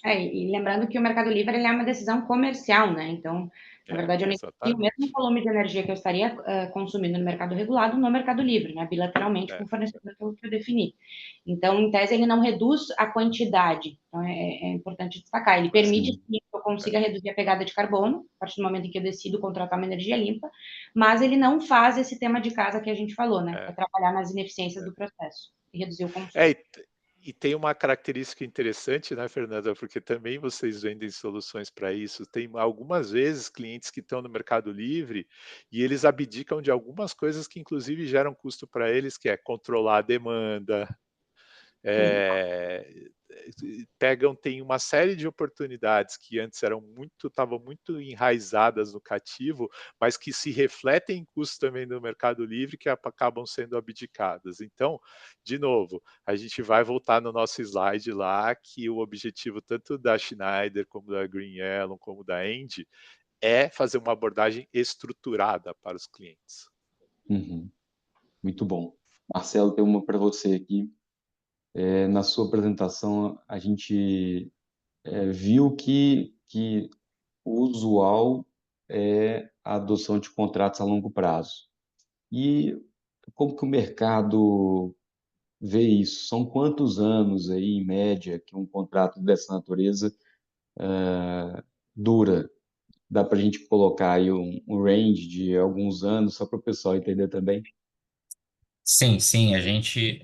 E lembrando que o Mercado Livre ele é uma decisão comercial, né? Então, na verdade, eu nem tenho o mesmo volume de energia que eu estaria consumindo no mercado regulado no Mercado Livre, né? Bilateralmente com o fornecedor que eu defini. Então, em tese, ele não reduz a quantidade. Então, é importante destacar. Ele permite que eu consiga reduzir a pegada de carbono, a partir do momento em que eu decido contratar uma energia limpa, mas ele não faz esse tema de casa que a gente falou, né? É trabalhar nas ineficiências do processo e reduzir o consumo. E tem uma característica interessante, né, Fernanda? Porque também vocês vendem soluções para isso. Tem algumas vezes clientes que estão no Mercado Livre e eles abdicam de algumas coisas que, inclusive, geram custo para eles, que é controlar a demanda. Tem uma série de oportunidades que antes estavam muito enraizadas no cativo, mas que se refletem em custos também no Mercado Livre, que acabam sendo abdicadas. Então, de novo, a gente vai voltar no nosso slide lá, que o objetivo tanto da Schneider, como da Green Yellow, como da Engie, é fazer uma abordagem estruturada para os clientes. Muito bom. Marcelo, tem uma para você aqui. Na sua apresentação, a gente viu que o usual é a adoção de contratos a longo prazo. E como que o mercado vê isso? São quantos anos aí, em média, que um contrato dessa natureza dura? Dá para a gente colocar aí um range de alguns anos, só para o pessoal entender também? Sim, a gente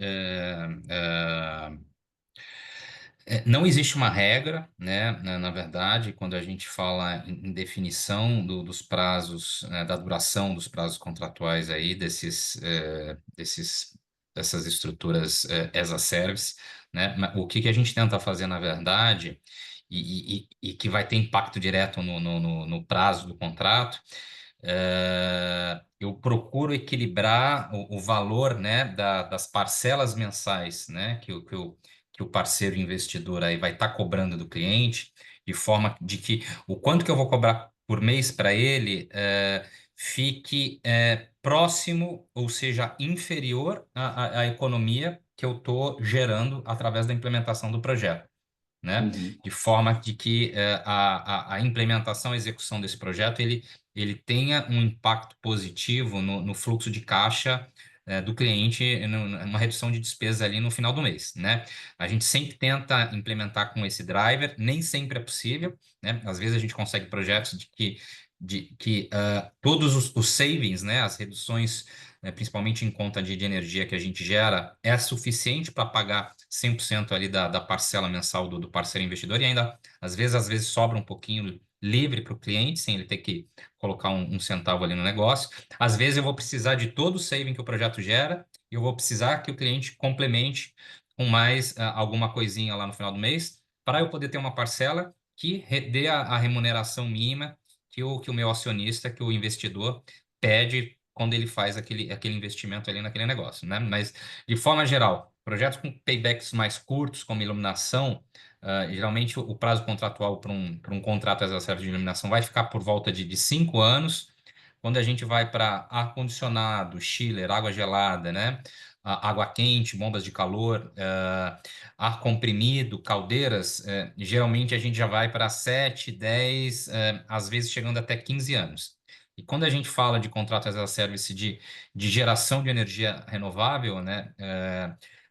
não existe uma regra, né? Na verdade, quando a gente fala em definição dos prazos, né, da duração dos prazos contratuais aí dessas estruturas as a service, né? O que a gente tenta fazer, na verdade, e que vai ter impacto direto no prazo do contrato, eu procuro equilibrar o valor, né, das parcelas mensais, né, que o parceiro investidor aí vai estar cobrando do cliente, de forma de que o quanto que eu vou cobrar por mês para ele fique próximo, ou seja, inferior à economia que eu estou gerando através da implementação do projeto. Né? De forma de que a implementação, a execução desse projeto, ele tenha um impacto positivo no fluxo de caixa do cliente, uma redução de despesas ali no final do mês, né? A gente sempre tenta implementar com esse driver, nem sempre é possível, né? Às vezes a gente consegue projetos de que todos os savings, né? As reduções, principalmente em conta de energia que a gente gera, é suficiente para pagar 100% ali da parcela mensal do parceiro investidor e ainda, às vezes sobra um pouquinho livre para o cliente, sem ele ter que colocar um centavo ali no negócio. Às vezes eu vou precisar de todo o saving que o projeto gera e eu vou precisar que o cliente complemente com mais alguma coisinha lá no final do mês para eu poder ter uma parcela que dê a remuneração mínima que o meu acionista, que o investidor pede quando ele faz aquele investimento ali naquele negócio, né? Mas, de forma geral, Projetos com paybacks mais curtos, como iluminação, geralmente o prazo contratual para um contrato as a service de iluminação vai ficar por volta de 5 anos. Quando a gente vai para ar-condicionado, chiller, água gelada, né? Água quente, bombas de calor, ar comprimido, caldeiras, geralmente a gente já vai para 7, 10, às vezes chegando até 15 anos. E quando a gente fala de contrato as a service de geração de energia renovável, né?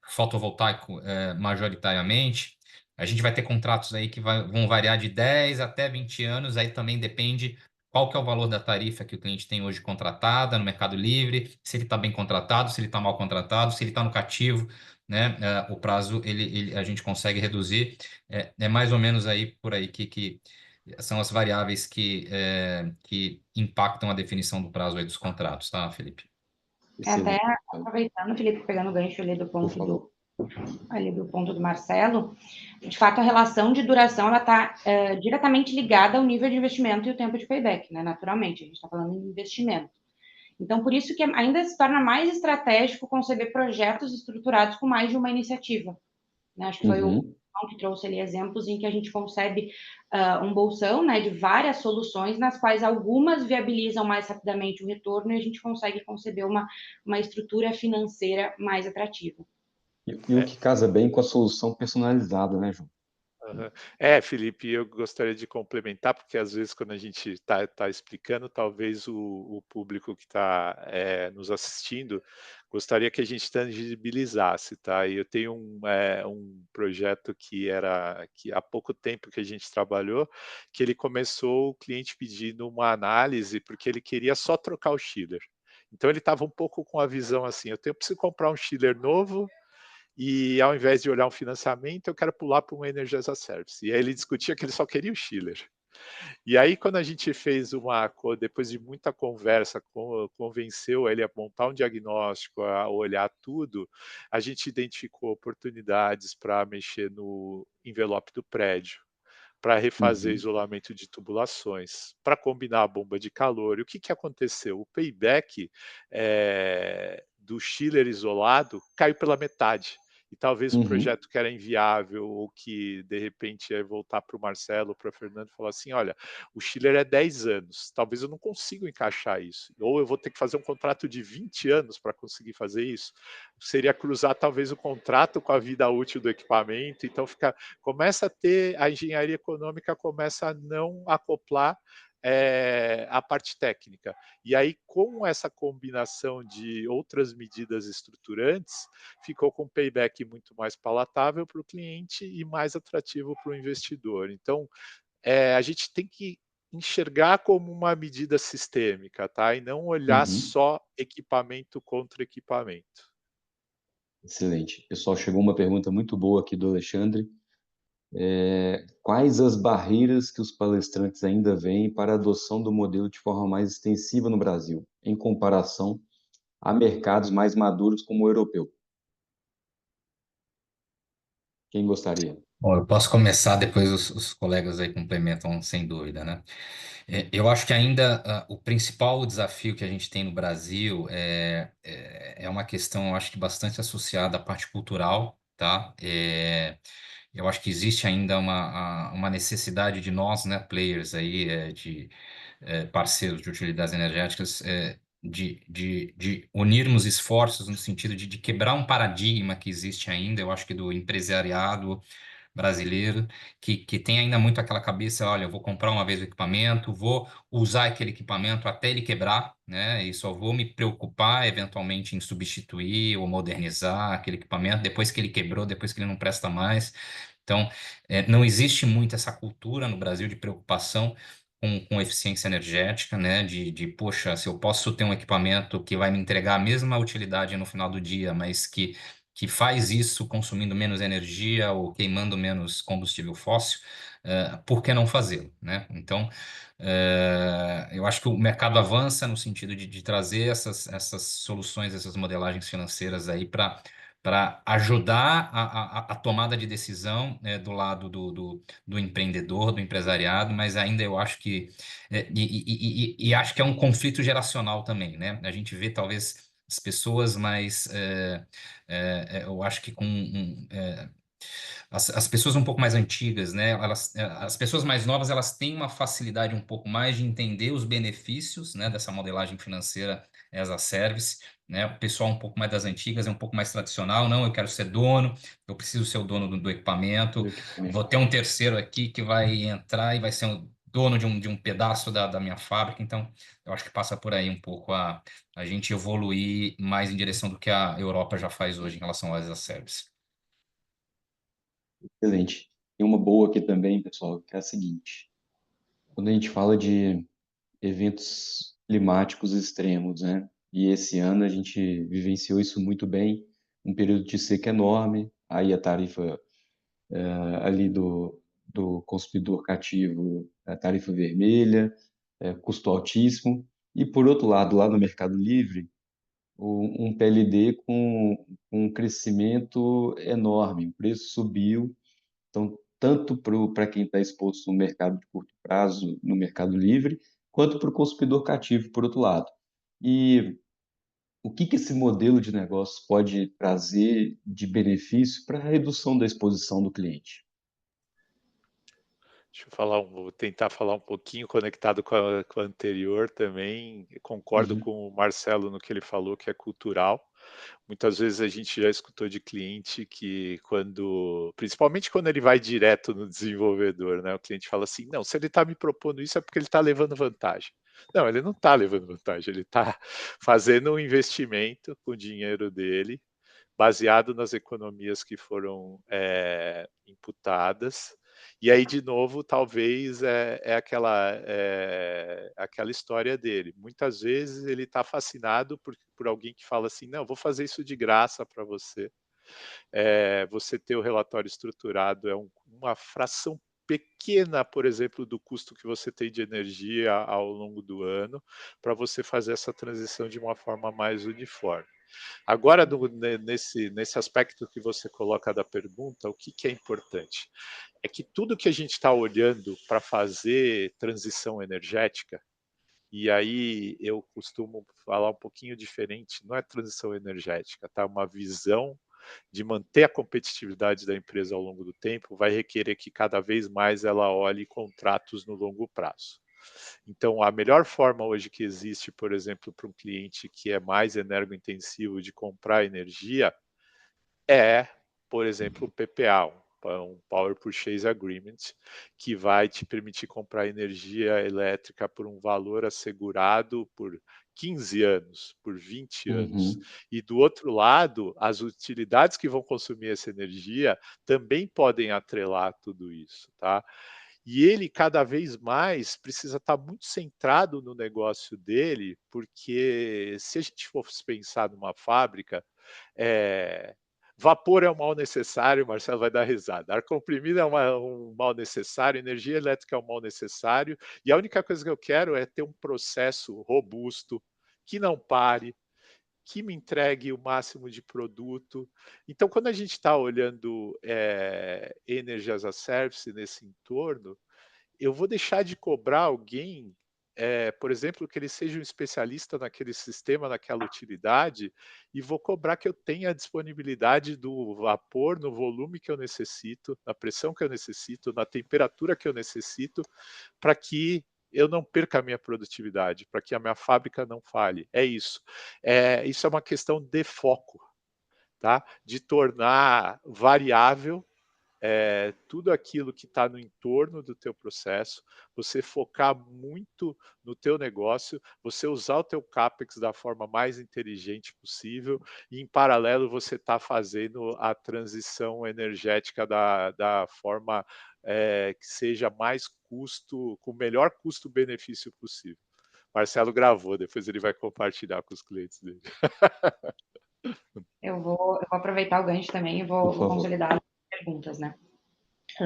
Fotovoltaico, majoritariamente, a gente vai ter contratos aí que vão variar de 10 até 20 anos, aí também depende qual que é o valor da tarifa que o cliente tem hoje contratada no Mercado Livre, se ele está bem contratado, se ele está mal contratado, se ele está no cativo, né? O prazo a gente consegue reduzir, é mais ou menos aí por aí que são as variáveis que impactam a definição do prazo aí dos contratos, tá, Felipe? Até Excelente. aproveitando, Felipe, pegando o gancho ali do Por ponto favor. do ponto do Marcelo, de fato a relação de duração ela está diretamente ligada ao nível de investimento e o tempo de payback, né? Naturalmente, a gente está falando em investimento. Então, por isso que ainda se torna mais estratégico conceber projetos estruturados com mais de uma iniciativa, né? Acho que foi o João que trouxe ali exemplos em que a gente concebe um bolsão, né, de várias soluções, nas quais algumas viabilizam mais rapidamente o retorno e a gente consegue conceber uma estrutura financeira mais atrativa. E o que casa bem com a solução personalizada, né, João? Aham. Felipe, eu gostaria de complementar, porque às vezes quando a gente está explicando, talvez o público que está nos assistindo gostaria que a gente tangibilizasse, tá? E eu tenho um projeto que há pouco tempo que a gente trabalhou, que ele começou o cliente pedindo uma análise, porque ele queria só trocar o chiller. Então ele estava um pouco com a visão assim, preciso comprar um chiller novo, e ao invés de olhar um financiamento, eu quero pular para um Energy as a Service. E aí ele discutia que ele só queria o chiller. E aí, quando a gente fez depois de muita conversa, convenceu ele a montar um diagnóstico, a olhar tudo, a gente identificou oportunidades para mexer no envelope do prédio, para refazer isolamento de tubulações, para combinar a bomba de calor. E o que aconteceu? O payback do chiller isolado caiu pela metade. E talvez o projeto que era inviável ou que, de repente, ia voltar para o Marcelo, para o Fernando, e falar assim, olha, o chiller é 10 anos, talvez eu não consiga encaixar isso. Ou eu vou ter que fazer um contrato de 20 anos para conseguir fazer isso. Seria cruzar, talvez, o contrato com a vida útil do equipamento. Então, começa a ter, a engenharia econômica começa a não acoplar a parte técnica. E aí, com essa combinação de outras medidas estruturantes, ficou com um payback muito mais palatável para o cliente e mais atrativo para o investidor. Então, a gente tem que enxergar como uma medida sistêmica, tá? E não olhar só equipamento contra equipamento. Excelente. Pessoal, chegou uma pergunta muito boa aqui do Alexandre. Quais as barreiras que os palestrantes ainda veem para a adoção do modelo de forma mais extensiva no Brasil, em comparação a mercados mais maduros como o europeu? Quem gostaria? Bom, eu posso começar, depois os colegas aí complementam, sem dúvida, né? Eu acho que ainda o principal desafio que a gente tem no Brasil é uma questão, eu acho que bastante associada à parte cultural, tá? Eu acho que existe ainda uma necessidade de nós, né, players aí, parceiros de utilidades energéticas, de unirmos esforços no sentido de quebrar um paradigma que existe ainda, eu acho que do empresariado brasileiro, que tem ainda muito aquela cabeça, olha, eu vou comprar uma vez o equipamento, vou usar aquele equipamento até ele quebrar, né? E só vou me preocupar eventualmente em substituir ou modernizar aquele equipamento depois que ele quebrou, depois que ele não presta mais. Então, não existe muito essa cultura no Brasil de preocupação com eficiência energética, né? Poxa, se eu posso ter um equipamento que vai me entregar a mesma utilidade no final do dia, mas que faz isso consumindo menos energia ou queimando menos combustível fóssil, por que não fazê-lo, né? Então, eu acho que o mercado avança no sentido de trazer essas soluções, essas modelagens financeiras aí para ajudar a tomada de decisão do lado do empreendedor, do empresariado, mas ainda eu acho que, e acho que é um conflito geracional também, né? A gente vê talvez as pessoas mais, eu acho que as pessoas um pouco mais antigas, né? As pessoas mais novas, elas têm uma facilidade um pouco mais de entender os benefícios, né, dessa modelagem financeira as a service, né? O pessoal um pouco mais das antigas é um pouco mais tradicional. Não, eu quero ser dono, eu preciso ser o dono do equipamento. Vou ter um terceiro aqui que vai entrar e vai ser dono de um pedaço da minha fábrica. Então, eu acho que passa por aí um pouco a gente evoluir mais em direção do que a Europa já faz hoje em relação ao as a service. Excelente. Tem uma boa aqui também, pessoal, que é a seguinte. Quando a gente fala de eventos climáticos extremos, né? E esse ano a gente vivenciou isso muito bem, um período de seca enorme, aí a tarifa ali do consumidor cativo, a tarifa vermelha, custo altíssimo, e por outro lado, lá no Mercado Livre, um PLD com um crescimento enorme, o preço subiu, então tanto para quem está exposto no mercado de curto prazo, no Mercado Livre, quanto para o consumidor cativo, por outro lado. E o que esse modelo de negócio pode trazer de benefício para a redução da exposição do cliente? Deixa eu falar, vou tentar falar um pouquinho conectado com a anterior também. Eu concordo Uhum. com o Marcelo no que ele falou, que é cultural. Muitas vezes a gente já escutou de cliente que principalmente quando ele vai direto no desenvolvedor, né? O cliente fala assim, não, se ele está me propondo isso é porque ele está levando vantagem. Não, ele não está levando vantagem, ele está fazendo um investimento com o dinheiro dele, baseado nas economias que foram imputadas. E aí, de novo, talvez aquela história dele. Muitas vezes ele está fascinado por alguém que fala assim, não, vou fazer isso de graça para você. Você ter o relatório estruturado é uma fração pequena, por exemplo, do custo que você tem de energia ao longo do ano, para você fazer essa transição de uma forma mais uniforme. Agora, nesse aspecto que você coloca da pergunta, o que é importante? É que tudo que a gente está olhando para fazer transição energética, e aí eu costumo falar um pouquinho diferente, não é transição energética, tá? Uma visão de manter a competitividade da empresa ao longo do tempo vai requerer que cada vez mais ela olhe contratos no longo prazo. Então, a melhor forma hoje que existe, por exemplo, para um cliente que é mais energointensivo de comprar energia é, por exemplo, o PPA, um Power Purchase Agreement, que vai te permitir comprar energia elétrica por um valor assegurado por 15 anos, por 20 anos. Uhum. E do outro lado, as utilidades que vão consumir essa energia também podem atrelar tudo isso, tá? E ele cada vez mais precisa estar muito centrado no negócio dele, porque se a gente fosse pensar numa fábrica, vapor é um mal necessário, Marcelo vai dar risada. Ar comprimido é um mal necessário, energia elétrica é um mal necessário, e a única coisa que eu quero é ter um processo robusto, que não pare, que me entregue o máximo de produto. Então, quando a gente está olhando Energy as a Service nesse entorno, eu vou deixar de cobrar alguém, por exemplo, que ele seja um especialista naquele sistema, naquela utilidade, e vou cobrar que eu tenha a disponibilidade do vapor no volume que eu necessito, na pressão que eu necessito, na temperatura que eu necessito, para que eu não perca a minha produtividade, para que a minha fábrica não falhe. É isso. Isso é uma questão de foco, tá? De tornar variável tudo aquilo que está no entorno do teu processo, você focar muito no teu negócio, você usar o teu CAPEX da forma mais inteligente possível e, em paralelo, você está fazendo a transição energética da forma que seja mais com o melhor custo-benefício possível. Marcelo gravou, depois ele vai compartilhar com os clientes dele. Eu vou aproveitar o gancho também e vou Por favor. consolidar as perguntas, né?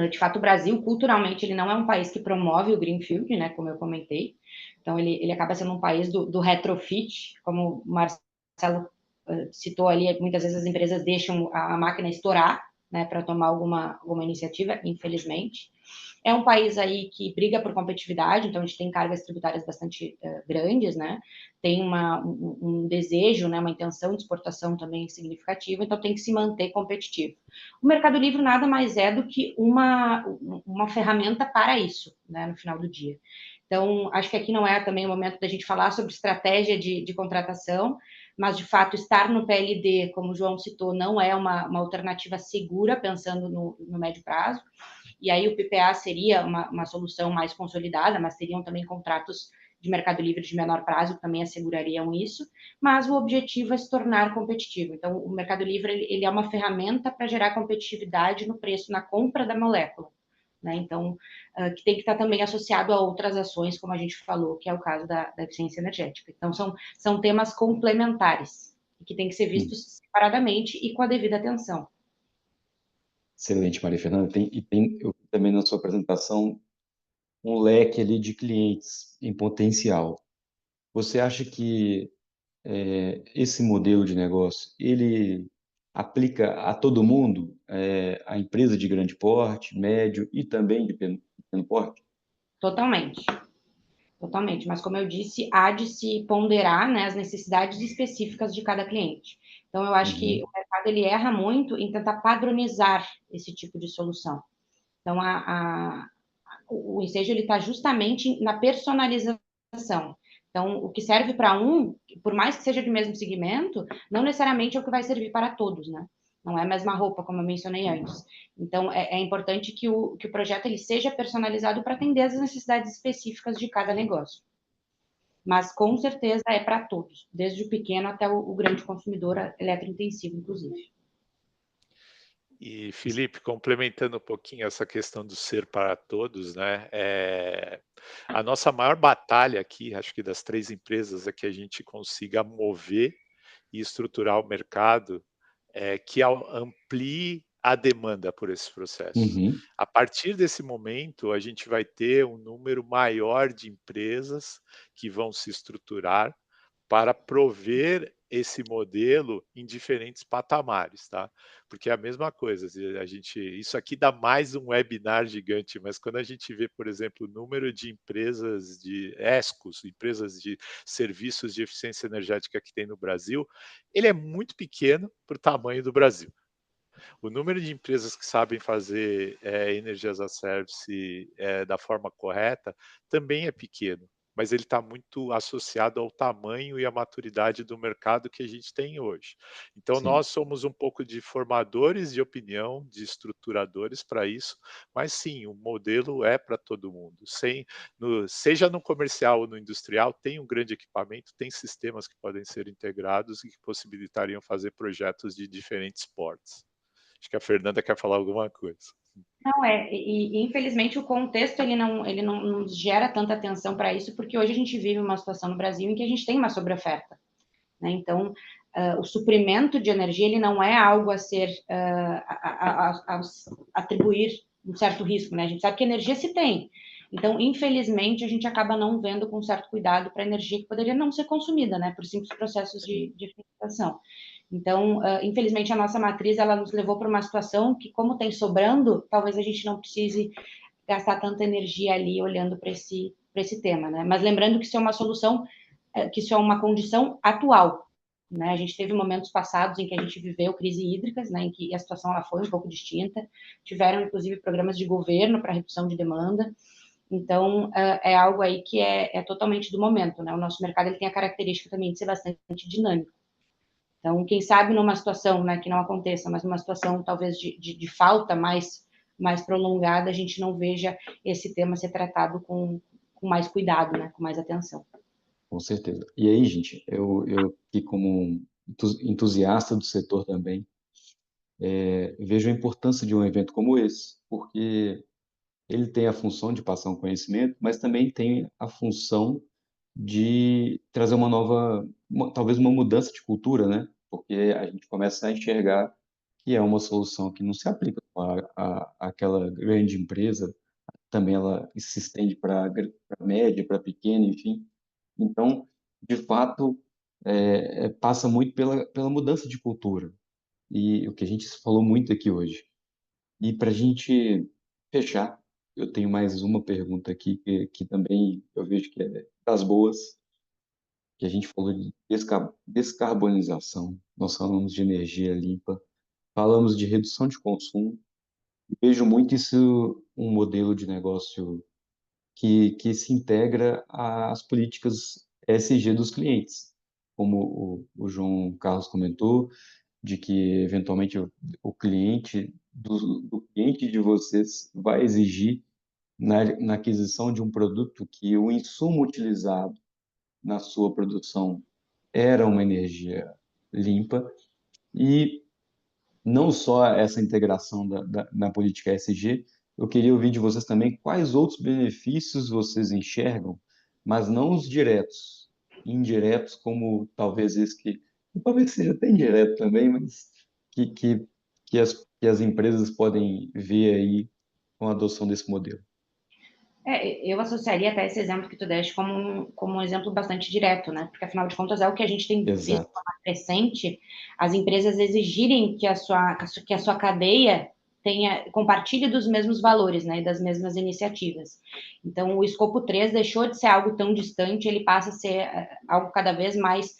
De fato, o Brasil, culturalmente, ele não é um país que promove o Greenfield, né, como eu comentei. Então, ele acaba sendo um país do retrofit, como o Marcelo citou ali, muitas vezes as empresas deixam a máquina estourar, né, para tomar alguma iniciativa, infelizmente. É um país aí que briga por competitividade, então a gente tem cargas tributárias bastante grandes, né? Tem um desejo, né, uma intenção de exportação também significativa, então tem que se manter competitivo. O Mercado Livre nada mais é do que uma ferramenta para isso, né, no final do dia. Então, acho que aqui não é também o momento da gente falar sobre estratégia de contratação, mas, de fato, estar no PLD, como o João citou, não é uma alternativa segura, pensando no médio prazo. E aí o PPA seria uma solução mais consolidada, mas teriam também contratos de Mercado Livre de menor prazo que também assegurariam isso, mas o objetivo é se tornar competitivo. Então, o Mercado Livre ele é uma ferramenta para gerar competitividade no preço, na compra da molécula. Né? Então, que tem que estar também associado a outras ações, como a gente falou, que é o caso da eficiência energética. Então, são temas complementares, que tem que ser vistos separadamente e com a devida atenção. Excelente, Maria Fernanda. Eu também na sua apresentação um leque ali de clientes em potencial. Você acha que esse modelo de negócio, ele aplica a todo mundo, a empresa de grande porte, médio e também de pequeno porte? Totalmente. Totalmente, mas como eu disse, há de se ponderar, né, as necessidades específicas de cada cliente. Então, eu acho que o mercado ele erra muito em tentar padronizar esse tipo de solução. Então, o ensejo está justamente na personalização. Então, o que serve para um, por mais que seja do mesmo segmento, não necessariamente é o que vai servir para todos, né? Não é a mesma roupa, como eu mencionei antes. Então, é importante que o projeto ele seja personalizado para atender às necessidades específicas de cada negócio. Mas, com certeza, é para todos, desde o pequeno até o grande consumidor eletrointensivo, inclusive. E, Felipe, complementando um pouquinho essa questão do ser para todos, né? A nossa maior batalha aqui, acho que das 3 empresas, é que a gente consiga mover e estruturar o mercado que amplie a demanda por esse processo. A partir desse momento, a gente vai ter um número maior de empresas que vão se estruturar para prover esse modelo em diferentes patamares, tá? Porque é a mesma coisa, isso aqui dá mais um webinar gigante, mas quando a gente vê, por exemplo, o número de empresas de ESCOs, empresas de serviços de eficiência energética que tem no Brasil, ele é muito pequeno para o tamanho do Brasil. O número de empresas que sabem fazer Energy as a Service da forma correta também é pequeno, mas ele está muito associado ao tamanho e à maturidade do mercado que a gente tem hoje. Então, nós somos um pouco de formadores de opinião, de estruturadores para isso, mas sim, o modelo é para todo mundo. Seja no comercial ou no industrial, tem um grande equipamento, tem sistemas que podem ser integrados e que possibilitariam fazer projetos de diferentes portes. Acho que a Fernanda quer falar alguma coisa. Não, e infelizmente o contexto ele não nos gera tanta atenção para isso, porque hoje a gente vive uma situação no Brasil em que a gente tem uma sobreoferta, né? Então, o suprimento de energia ele não é algo a ser a atribuir um certo risco, né? A gente sabe que energia se tem. Então, infelizmente, a gente acaba não vendo com certo cuidado para energia que poderia não ser consumida, né? Por simples processos de fixação. Então, infelizmente, a nossa matriz ela nos levou para uma situação que, como tem sobrando, talvez a gente não precise gastar tanta energia ali olhando para esse tema, né? Mas lembrando que isso é uma solução, que isso é uma condição atual, né? A gente teve momentos passados em que a gente viveu crises hídricas, né? Em que a situação ela foi um pouco distinta. Tiveram, inclusive, programas de governo para redução de demanda. Então, é algo aí que é totalmente do momento, né? O nosso mercado ele tem a característica também de ser bastante dinâmico. Então, quem sabe numa situação, né, que não aconteça, mas numa situação talvez de falta mais prolongada, a gente não veja esse tema ser tratado com mais cuidado, né, com mais atenção. Com certeza. E aí, gente, eu aqui como um entusiasta do setor também, vejo a importância de um evento como esse, porque ele tem a função de passar um conhecimento, mas também tem a função de trazer talvez uma mudança de cultura, né? Porque a gente começa a enxergar que é uma solução que não se aplica àquela grande empresa, também ela se estende para média, para pequena, enfim. Então, de fato, passa muito pela mudança de cultura. E o que a gente falou muito aqui hoje. E para a gente fechar, eu tenho mais uma pergunta aqui que também eu vejo que é das boas, que a gente falou de descarbonização, nós falamos de energia limpa, falamos de redução de consumo, e vejo muito isso um modelo de negócio que se integra às políticas ESG dos clientes, como o João Carlos comentou, de que eventualmente o cliente do cliente de vocês vai exigir na aquisição de um produto que o insumo utilizado na sua produção era uma energia limpa e não só essa integração na política ESG, eu queria ouvir de vocês também quais outros benefícios vocês enxergam, mas não os diretos, indiretos, como talvez esse que talvez seja até indireto também, mas que, que, que as empresas podem ver aí com a adoção desse modelo. Eu associaria até esse exemplo que tu deste como um exemplo bastante direto, né? Porque, afinal de contas, é o que a gente tem visto Exato. mais recente, as empresas exigirem que a sua cadeia compartilhe dos mesmos valores, né? E das mesmas iniciativas. Então, o escopo 3 deixou de ser algo tão distante, ele passa a ser algo cada vez mais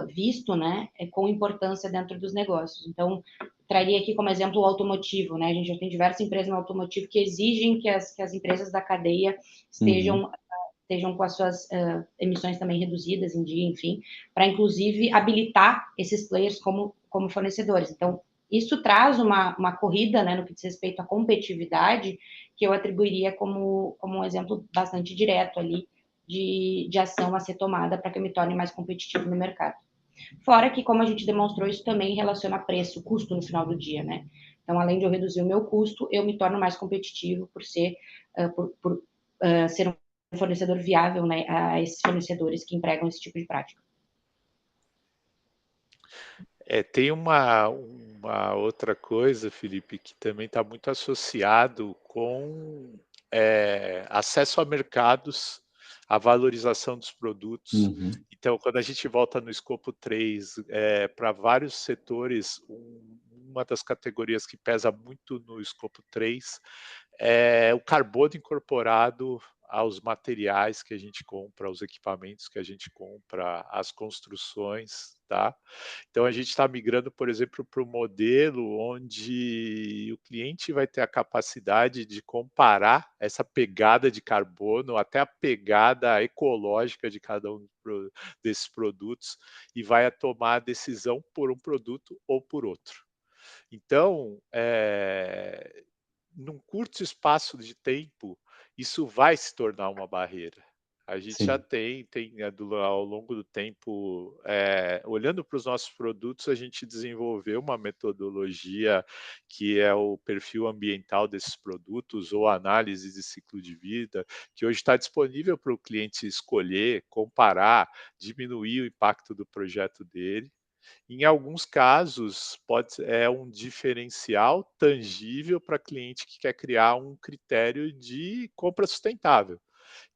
visto, né? Com importância dentro dos negócios. Então, traria aqui como exemplo o automotivo, né? A gente já tem diversas empresas no automotivo que exigem que as empresas da cadeia estejam com as suas emissões também reduzidas em dia, enfim, para inclusive habilitar esses players como fornecedores. Então, isso traz uma corrida, né, no que diz respeito à competitividade, que eu atribuiria como um exemplo bastante direto ali de ação a ser tomada para que eu me torne mais competitivo no mercado. Fora que, como a gente demonstrou, isso também relaciona preço, custo no final do dia, né? Então, além de eu reduzir o meu custo, eu me torno mais competitivo por ser um fornecedor viável, né, a esses fornecedores que empregam esse tipo de prática. Tem uma outra coisa, Felipe, que também está muito associado com acesso a mercados, a valorização dos produtos. Então, quando a gente volta no escopo 3, para vários setores, uma das categorias que pesa muito no escopo 3 é o carbono incorporado aos materiais que a gente compra, aos equipamentos que a gente compra, às construções, tá? Então, a gente está migrando, por exemplo, para o modelo onde o cliente vai ter a capacidade de comparar essa pegada de carbono, até a pegada ecológica de cada um desses produtos, e vai tomar a decisão por um produto ou por outro. Então, num curto espaço de tempo, isso vai se tornar uma barreira. A gente já tem ao longo do tempo, olhando para os nossos produtos, a gente desenvolveu uma metodologia que é o perfil ambiental desses produtos ou análise de ciclo de vida, que hoje está disponível para o cliente escolher, comparar, diminuir o impacto do projeto dele. Em alguns casos, é um diferencial tangível para cliente que quer criar um critério de compra sustentável.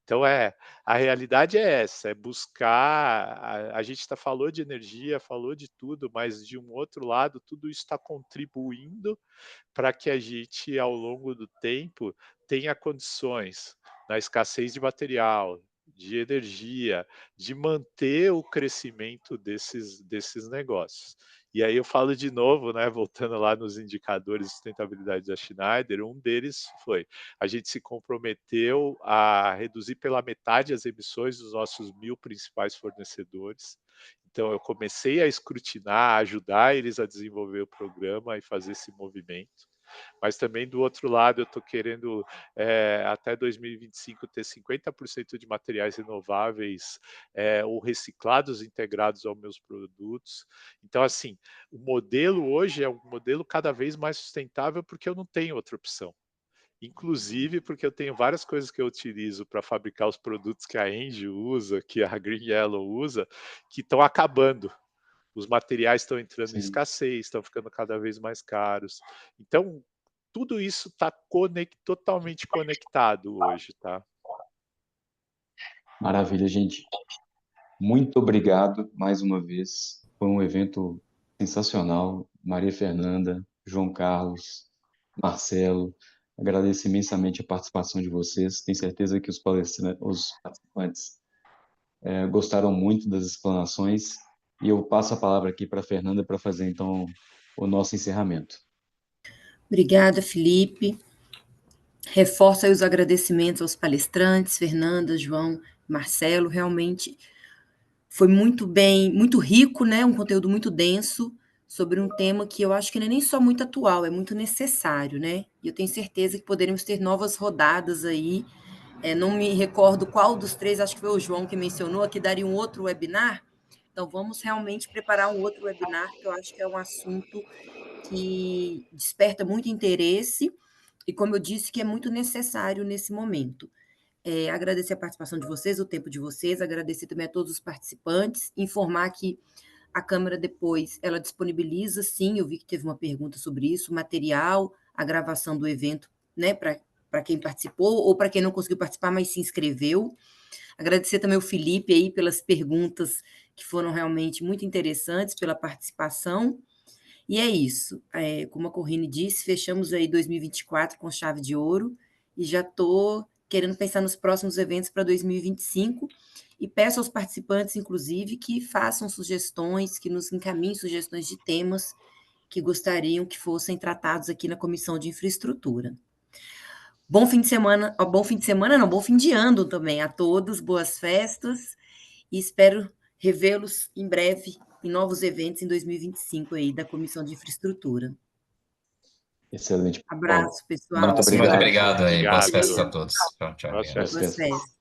Então, a realidade é essa, é buscar. A gente falou de energia, falou de tudo, mas de um outro lado, tudo isso está contribuindo para que a gente, ao longo do tempo, tenha condições, na escassez de material, de energia, de manter o crescimento desses negócios. E aí eu falo de novo, né, voltando lá nos indicadores de sustentabilidade da Schneider, um deles foi: a gente se comprometeu a reduzir pela metade as emissões dos nossos 1.000 principais fornecedores. Então, eu comecei a escrutinar, a ajudar eles a desenvolver o programa e fazer esse movimento. Mas também, do outro lado, eu estou querendo, até 2025, ter 50% de materiais renováveis ou reciclados integrados aos meus produtos. Então, assim, o modelo hoje é um modelo cada vez mais sustentável porque eu não tenho outra opção. Inclusive porque eu tenho várias coisas que eu utilizo para fabricar os produtos que a Engie usa, que a Green Yellow usa, que estão acabando. Os materiais estão entrando em escassez, estão ficando cada vez mais caros. Então, tudo isso está totalmente conectado hoje, tá? Maravilha, gente. Muito obrigado mais uma vez. Foi um evento sensacional. Maria Fernanda, João Carlos, Marcelo, Agradeço imensamente a participação de vocês. Tenho certeza que os participantes gostaram muito das explanações. E eu passo a palavra aqui para a Fernanda para fazer, então, o nosso encerramento. Obrigada, Felipe. Reforço aí os agradecimentos aos palestrantes, Fernanda, João, Marcelo. Realmente foi muito bem, muito rico, né? Um conteúdo muito denso sobre um tema que eu acho que não é nem só muito atual, é muito necessário, né? E eu tenho certeza que poderemos ter novas rodadas aí. Não me recordo qual dos três, acho que foi o João que mencionou, que daria um outro webinar. Então, vamos realmente preparar um outro webinar, que eu acho que é um assunto que desperta muito interesse e, como eu disse, que é muito necessário nesse momento. Agradecer a participação de vocês, o tempo de vocês, agradecer também a todos os participantes, informar que a Câmara depois, ela disponibiliza, sim, eu vi que teve uma pergunta sobre isso, material, a gravação do evento, né, para quem participou ou para quem não conseguiu participar, mas se inscreveu. Agradecer também o Felipe aí pelas perguntas que foram realmente muito interessantes, pela participação. E é isso. Como a Corrine disse, fechamos aí 2024 com chave de ouro e já estou querendo pensar nos próximos eventos para 2025 e peço aos participantes, inclusive, que façam sugestões, que nos encaminhem sugestões de temas que gostariam que fossem tratados aqui na Comissão de Infraestrutura. Bom fim de semana, bom fim de ano também a todos, boas festas e espero revê-los em breve em novos eventos em 2025 aí da Comissão de Infraestrutura. Excelente. Abraço, pessoal. Muito obrigado. Muito obrigado aí. Boas Obrigado. festas a todos. Tchau, tchau. Boas Boas festas. festas. Boas festas.